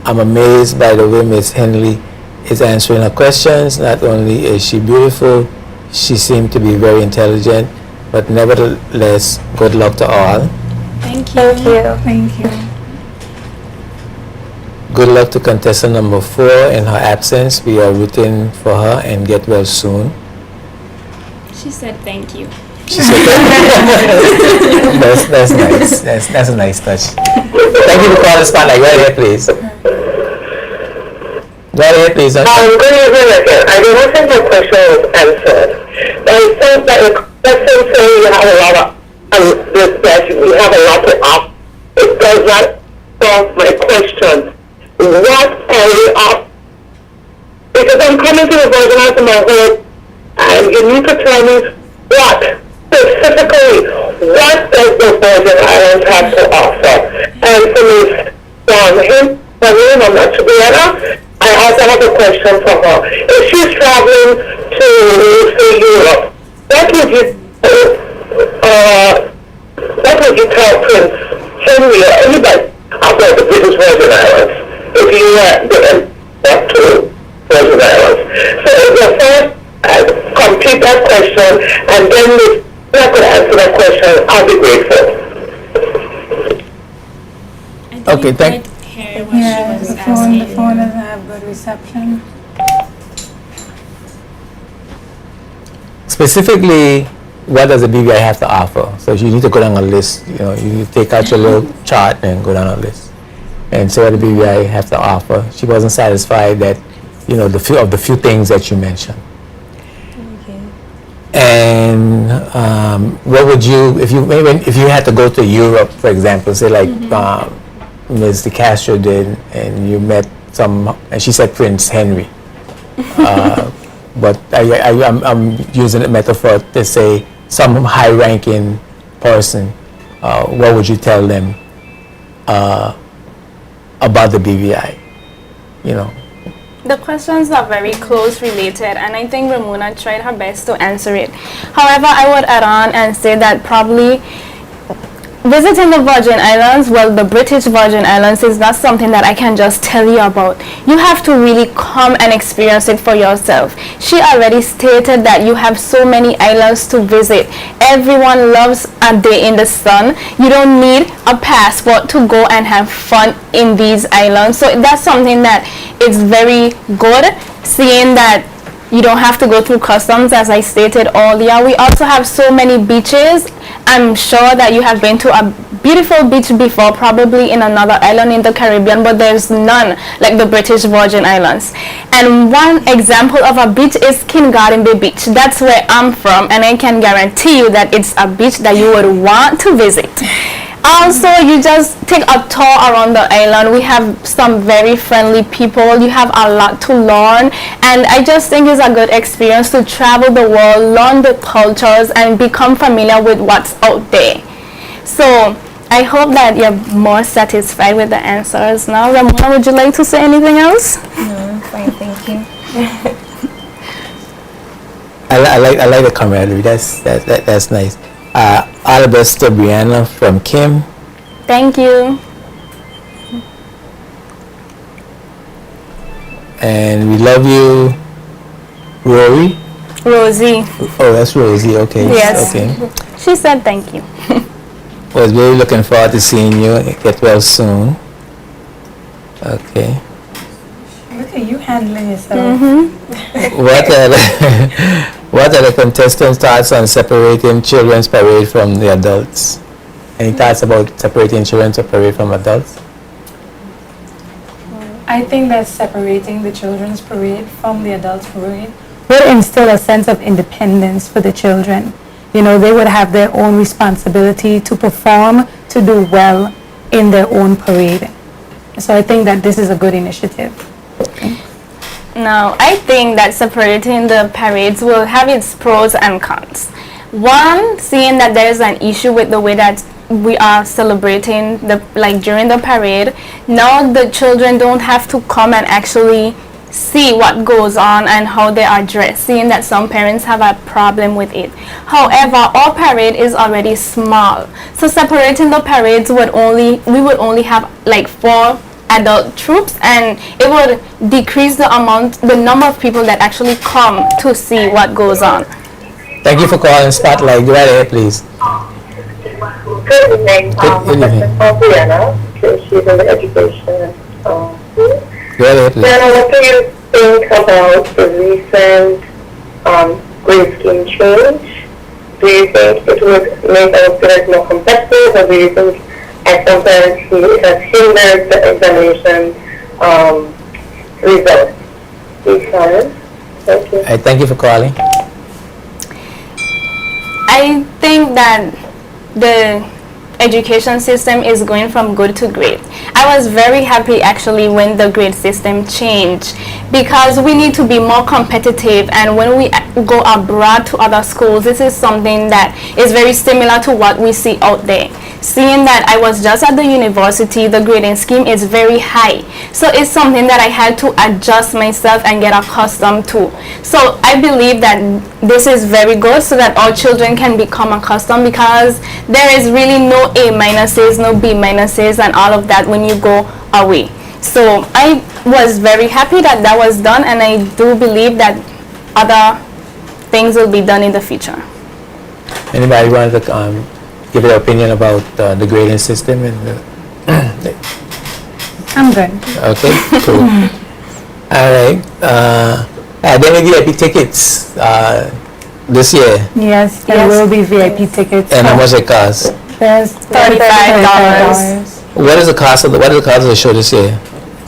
[SPEAKER 1] I'm amazed by the way Ms. Henley is answering her questions. Not only is she beautiful, she seemed to be very intelligent, but nevertheless, good luck to all.
[SPEAKER 8] Thank you.
[SPEAKER 7] Thank you.
[SPEAKER 9] Thank you.
[SPEAKER 1] Good luck to contestant number 4 in her absence. We are rooting for her and get well soon.
[SPEAKER 8] She said thank you.
[SPEAKER 1] She said that's nice. That's a nice touch. Thank you for calling the spotlight. Go ahead, please. Go ahead, please.
[SPEAKER 10] Good evening again. I don't think my question was answered. I think that the question saying you have a lot of, that you have a lot to offer. It does not solve my question. What are you offering? Because I'm coming to the Virgin Islands in my home, and you need to tell me what, specifically, what does the Virgin Islands have to offer? And for me, I'm not together. I also have a question for her. If she's traveling to Europe, what would you tell Prince Henry or anybody about the British Virgin Islands if you were to Virgin Islands? So if the first complete that question, and then if I could answer that question, I'll be grateful.
[SPEAKER 1] Okay, thank.
[SPEAKER 9] Yeah, the phone doesn't have good reception.
[SPEAKER 1] Specifically, what does the BVI have to offer? So you need to go down a list. You know, you take out your little chart and go down a list, and see what the BVI have to offer. She wasn't satisfied that, you know, the few things that you mentioned. And what would you, if you had to go to Europe, for example, say like Ms. DeCastro did, and you met and she said Prince Henry, but I'm using a metaphor to say some high-ranking person. What would you tell them about the BVI? You know.
[SPEAKER 8] The questions are very close related, and I think Ramona tried her best to answer it. However, I would add on and say that probably visiting the Virgin Islands, well, the British Virgin Islands, is not something that I can just tell you about. You have to really come and experience it for yourself. She already stated that you have so many islands to visit. Everyone loves a day in the sun. You don't need a passport to go and have fun in these islands. So that's something that is very good, seeing that you don't have to go through customs, as I stated earlier. We also have so many beaches. I'm sure that you have been to a beautiful beach before, probably in another island in the Caribbean, but there's none like the British Virgin Islands. And one example of a beach is Kingarden Bay Beach. That's where I'm from, and I can guarantee you that it's a beach that you would want to visit. Also, you just take a tour around the island. We have some very friendly people. You have a lot to learn, and I just think it's a good experience to travel the world, learn the cultures, and become familiar with what's out there. So I hope that you're more satisfied with the answers now. Ramona, would you like to say anything else?
[SPEAKER 7] No, I'm fine, thank you.
[SPEAKER 1] I like the camaraderie. That's nice. All the best to Brianna from Kim.
[SPEAKER 8] Thank you.
[SPEAKER 1] And we love you, Rory.
[SPEAKER 8] Rosie.
[SPEAKER 1] Oh, that's Rosie. Okay.
[SPEAKER 8] Yes.
[SPEAKER 1] Okay.
[SPEAKER 8] She said thank you.
[SPEAKER 1] Was really looking forward to seeing you. Get well soon. Okay.
[SPEAKER 9] Look at you handling yourself.
[SPEAKER 1] What are the contestants' thoughts on separating children's parade from the adults? Any thoughts about separating children's parade from adults?
[SPEAKER 9] I think that separating the children's parade from the adults' parade would instill a sense of independence for the children. You know, they would have their own responsibility to perform, to do well in their own parade. So I think that this is a good initiative.
[SPEAKER 8] Now, I think that separating the parades will have its pros and cons. One, seeing that there is an issue with the way that we are celebrating during the parade, now the children don't have to come and actually see what goes on and how they are dressed, seeing that some parents have a problem with it. However, our parade is already small, so separating the parades we would only have like 4 adult troops, and it would decrease the number of people that actually come to see what goes on.
[SPEAKER 1] Thank you for calling Spotlight. Go right ahead, please.
[SPEAKER 10] Good evening.
[SPEAKER 1] Good evening.
[SPEAKER 10] Brianna. She's in the education.
[SPEAKER 1] Go right ahead, please.
[SPEAKER 10] Brianna, what do you think about the recent grade scheme change? Do you think it would make our students more competitive, or do you think as sometimes it has hindered the examination results? Because, thank you.
[SPEAKER 1] Thank you for calling.
[SPEAKER 8] I think that the education system is going from good to great. I was very happy actually when the grade system changed, because we need to be more competitive, and when we go abroad to other schools, this is something that is very similar to what we see out there. Seeing that I was just at the university, the grading scheme is very high, so it's something that I had to adjust myself and get accustomed to. So I believe that this is very good, so that all children can become accustomed, because there is really no A minuses, no B minuses, and all of that when you go away. So I was very happy that that was done, and I do believe that other things will be done in the future.
[SPEAKER 1] Anybody want to give their opinion about the grading system?
[SPEAKER 9] I'm good.
[SPEAKER 1] Okay, cool. All right. Then we VIP tickets this year.
[SPEAKER 9] Yes, there will be VIP tickets.
[SPEAKER 1] And how much it cost?
[SPEAKER 9] There's
[SPEAKER 8] $35.
[SPEAKER 1] What is the cost of the show this year?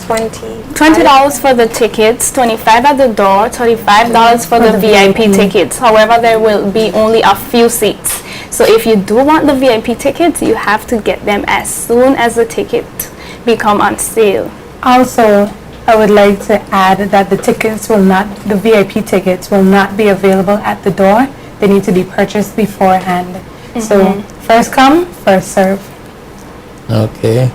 [SPEAKER 8] $20 for the tickets, $25 at the door, $35 for the VIP tickets. However, there will be only a few seats. So if you do want the VIP tickets, you have to get them as soon as the ticket become on sale.
[SPEAKER 9] Also, I would like to add that the VIP tickets will not be available at the door. They need to be purchased beforehand. So first come, first serve.
[SPEAKER 1] Okay.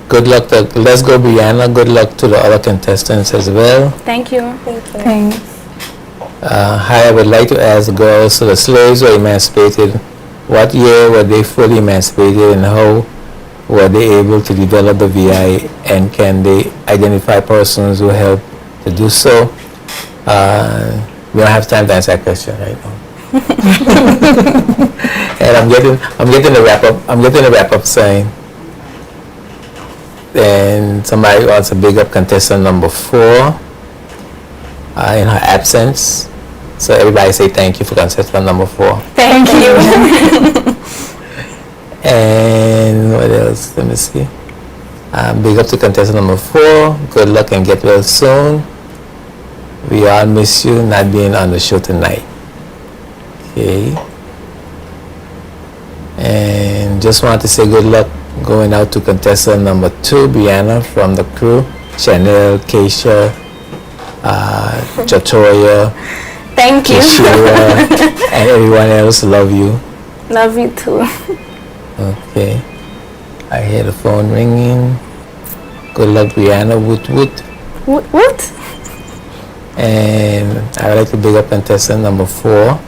[SPEAKER 1] Good luck to Let's Go Brianna. Good luck to the other contestants as well.
[SPEAKER 8] Thank you.
[SPEAKER 9] Thanks.
[SPEAKER 1] Hi, I would like to ask the girls, so the slaves were emancipated. What year were they fully emancipated, and how were they able to develop the VI, and can they identify persons who helped to do so? We don't have time to answer that question right now. And I'm getting the wrap up. I'm getting the wrap up sign. And somebody wants to big up contestant number 4 in her absence. So everybody say thank you for contestant number 4.
[SPEAKER 8] Thank you.
[SPEAKER 1] And what else? Let me see. Big up to contestant number 4. Good luck and get well soon. We all miss you not being on the show tonight. Okay. And just want to say good luck going out to contestant number 2, Brianna, from the crew. Chanel, Keisha, Jatoya,
[SPEAKER 8] Thank you.
[SPEAKER 1] Kishira, and everyone else. Love you.
[SPEAKER 8] Love you too.
[SPEAKER 1] Okay. I hear the phone ringing. Good luck, Brianna. Woot woot.
[SPEAKER 8] What?
[SPEAKER 1] And I would like to big up contestant number 4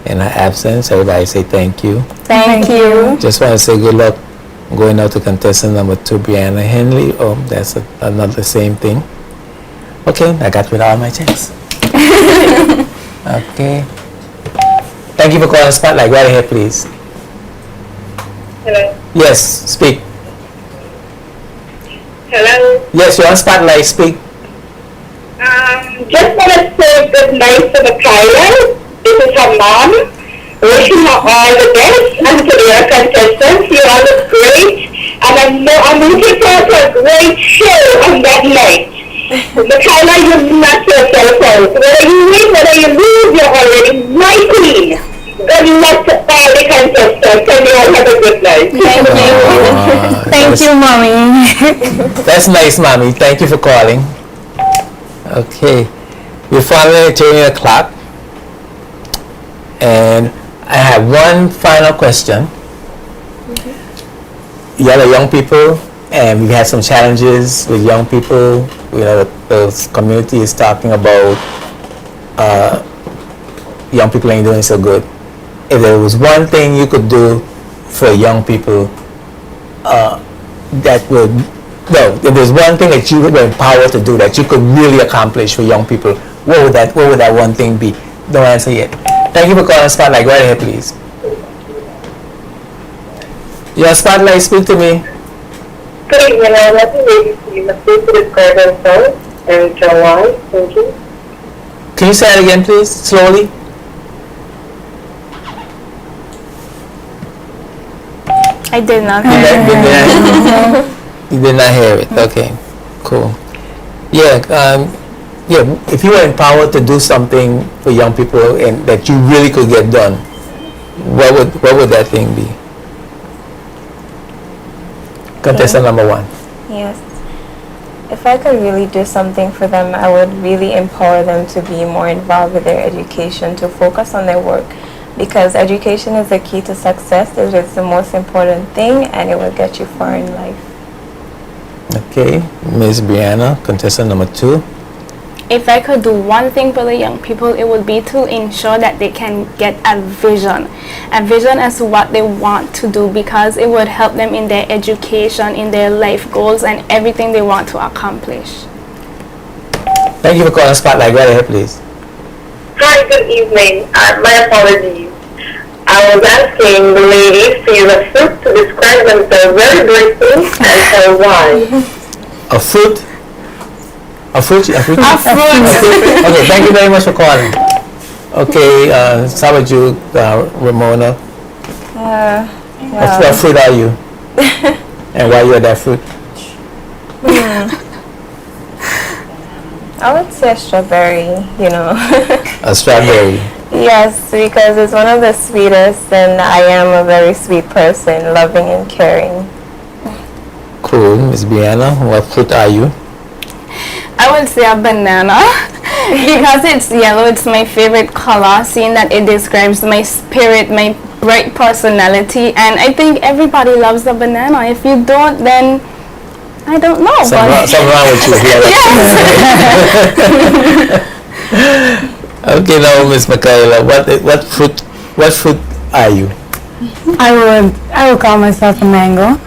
[SPEAKER 1] in her absence. Everybody say thank you.
[SPEAKER 8] Thank you.
[SPEAKER 1] Just want to say good luck going out to contestant number 2, Brianna Henley. Oh, that's another same thing. Okay, I got rid of all my checks. Okay. Thank you for calling Spotlight. Go ahead, please.
[SPEAKER 10] Hello.
[SPEAKER 1] Yes, speak.
[SPEAKER 10] Hello.
[SPEAKER 1] Yes, you're on Spotlight. Speak.
[SPEAKER 10] Just want to say good night to Michaela. This is her mom. Wishing her all the best. And to your contestants, you all look great. And I'm looking forward to a great show on that night. Michaela, you knock yourself out. Whether you win, whether you lose, you're already my queen. Good luck to all the contestants, and you all have a good night.
[SPEAKER 8] Thank you. Thank you, Mommy.
[SPEAKER 1] That's nice, Mommy. Thank you for calling. Okay. We're finally turning the clock. And I have one final question. You are young people, and we've had some challenges with young people. You know, the community is talking about young people ain't doing so good. If there was one thing you could do for young people that would, no, if there's one thing that you were empowered to do that you could really accomplish for young people, what would that one thing be? Don't answer yet. Thank you for calling Spotlight. Go right ahead, please. Your Spotlight, speak to me.
[SPEAKER 10] Good evening. I'd like to read you must please describe themselves and tell why. Thank you.
[SPEAKER 1] Can you say it again, please, slowly?
[SPEAKER 8] I did not.
[SPEAKER 1] You did not hear it. Okay, cool. Yeah, if you were empowered to do something for young people and that you really could get done, what would that thing be? Contestant number one.
[SPEAKER 7] Yes. If I could really do something for them, I would really empower them to be more involved with their education, to focus on their work, because education is the key to success. It is the most important thing, and it will get you far in life.
[SPEAKER 1] Okay, Ms. Brianna, contestant number two.
[SPEAKER 8] If I could do one thing for the young people, it would be to ensure that they can get a vision as to what they want to do, because it would help them in their education, in their life goals, and everything they want to accomplish.
[SPEAKER 1] Thank you for calling Spotlight. Go ahead, please.
[SPEAKER 10] Hi, good evening. My apologies. I was asking the ladies to use a fruit to describe themselves very briefly and tell why.
[SPEAKER 1] A fruit? A fruit?
[SPEAKER 8] A fruit.
[SPEAKER 1] Okay, thank you very much for calling. Okay, how about you, Ramona? What fruit are you? And why you're that fruit?
[SPEAKER 7] I would say strawberry, you know.
[SPEAKER 1] A strawberry.
[SPEAKER 7] Yes, because it's one of the sweetest, and I am a very sweet person, loving and caring.
[SPEAKER 1] Cool. Miss Brianna, what fruit are you?
[SPEAKER 8] I would say a banana because it's yellow. It's my favorite color, seeing that it describes my spirit, my bright personality, and I think everybody loves a banana. If you don't, then I don't know.
[SPEAKER 1] Something wrong with you. Yes. Okay, now Miss Michaela, what fruit are you?
[SPEAKER 9] I would call myself a mango.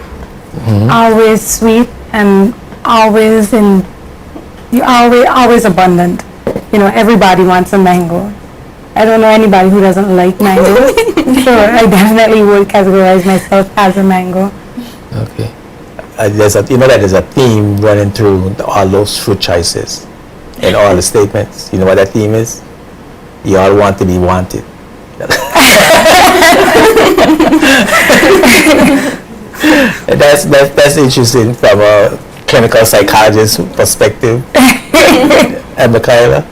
[SPEAKER 9] Always sweet and always always abundant. You know, everybody wants a mango. I don't know anybody who doesn't like mangoes. So I definitely would categorize myself as a mango.
[SPEAKER 1] Okay. There's a theme running through all those fruit choices and all the statements. You know what that theme is? You all want to be wanted. That's interesting from a clinical psychologist perspective. And Michaela?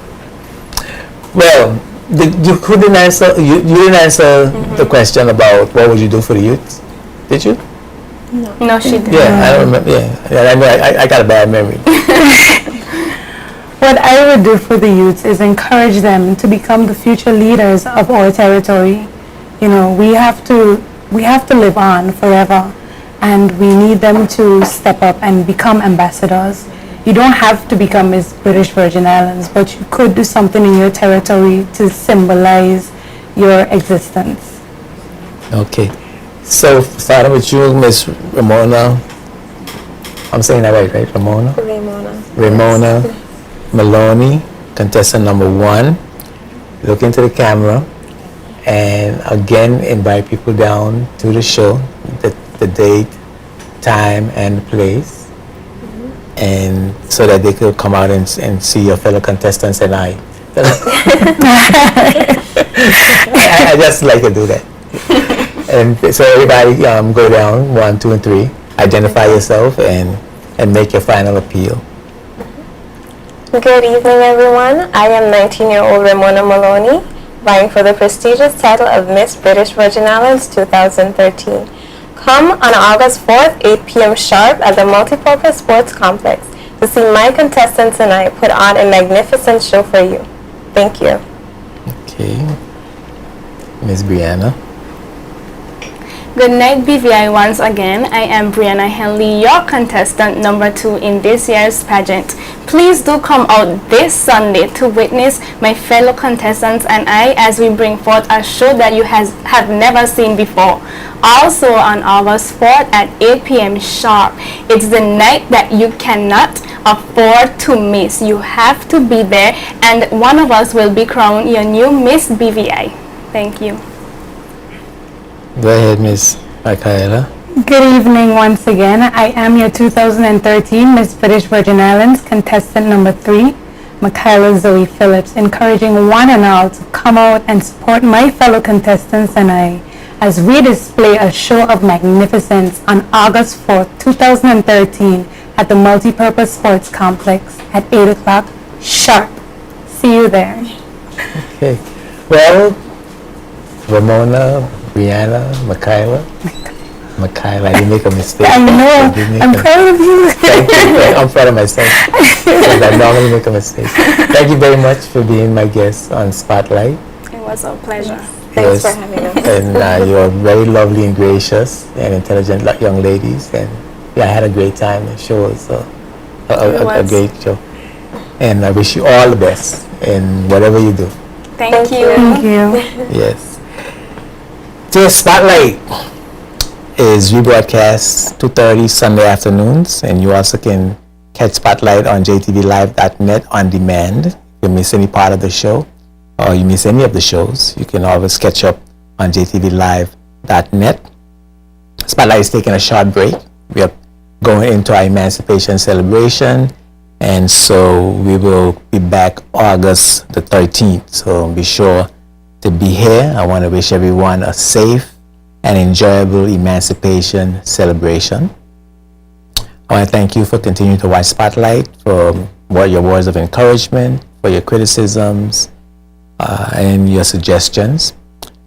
[SPEAKER 1] Well, you didn't answer the question about what would you do for the youth, did you?
[SPEAKER 8] No, she didn't.
[SPEAKER 1] Yeah, I don't remember. Yeah, I know. I got a bad memory.
[SPEAKER 9] What I would do for the youth is encourage them to become the future leaders of our territory. You know, we have to live on forever, and we need them to step up and become ambassadors. You don't have to become Miss British Virgin Islands, but you could do something in your territory to symbolize your existence.
[SPEAKER 1] Okay. So, starting with you, Miss Ramona. I'm saying that right? Ramona?
[SPEAKER 7] Ramona.
[SPEAKER 1] Ramona. Maloney, contestant number 1. Look into the camera and again invite people down to the show, the date, time, and the place, and so that they could come out and see your fellow contestants and I just like to do that. And so everybody go down 1, 2, and 3. Identify yourself and make your final appeal.
[SPEAKER 7] Good evening, everyone. I am 19-year-old Ramona Maloney, vying for the prestigious title of Miss British Virgin Islands 2013. Come on August 4th, 8 p.m. sharp at the Multipurpose Sports Complex to see my contestants and I put on a magnificent show for you. Thank you.
[SPEAKER 1] Okay. Miss Brianna.
[SPEAKER 8] Good night, BVI. Once again, I am Brianna Henley, your contestant number 2 in this year's pageant. Please do come out this Sunday to witness my fellow contestants and I as we bring forth a show that you have never seen before. Also on August 4th at 8 p.m. sharp, it's the night that you cannot afford to miss. You have to be there, and one of us will be crowned your new Miss BVI. Thank you.
[SPEAKER 1] Go ahead, Miss Michaela.
[SPEAKER 9] Good evening once again. I am your 2013 Miss British Virgin Islands contestant number 3, Michaela Zoe Phillips, encouraging one and all to come out and support my fellow contestants and I as we display a show of magnificence on August 4th, 2013 at the Multipurpose Sports Complex at 8 o'clock sharp. See you there.
[SPEAKER 1] Okay. Well, Ramona, Brianna, Michaela, I didn't make a mistake.
[SPEAKER 9] I know. I'm proud of you.
[SPEAKER 1] Thank you. I'm proud of myself because I normally make a mistake. Thank you very much for being my guest on Spotlight.
[SPEAKER 8] It was a pleasure.
[SPEAKER 7] Thanks for having us.
[SPEAKER 1] And you're very lovely and gracious and intelligent young ladies. And yeah, I had a great time. The show was a great show. And I wish you all the best in whatever you do.
[SPEAKER 8] Thank you.
[SPEAKER 9] Thank you.
[SPEAKER 1] Yes. So Spotlight is rebroadcast 2:30 Sunday afternoons, and you also can catch Spotlight on jtvlive.net on demand. If you miss any part of the show or you miss any of the shows, you can always catch up on jtvlive.net. Spotlight is taking a short break. We are going into our emancipation celebration, and so we will be back August the 13th. So be sure to be here. I want to wish everyone a safe and enjoyable emancipation celebration. I want to thank you for continuing to watch Spotlight, for your words of encouragement, for your criticisms, and your suggestions.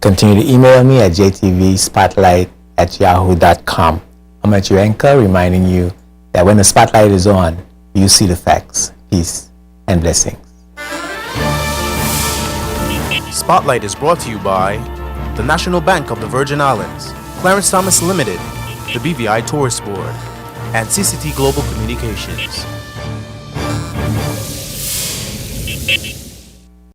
[SPEAKER 1] Continue to email me at jtvspotlight@yahoo.com. I'm at your anchor, reminding you that when the spotlight is on, you see the facts. Peace and blessings.
[SPEAKER 4] Spotlight is brought to you by the National Bank of the Virgin Islands, Clarence Thomas Limited, the BVI Tourist Board, and CCT Global Communications.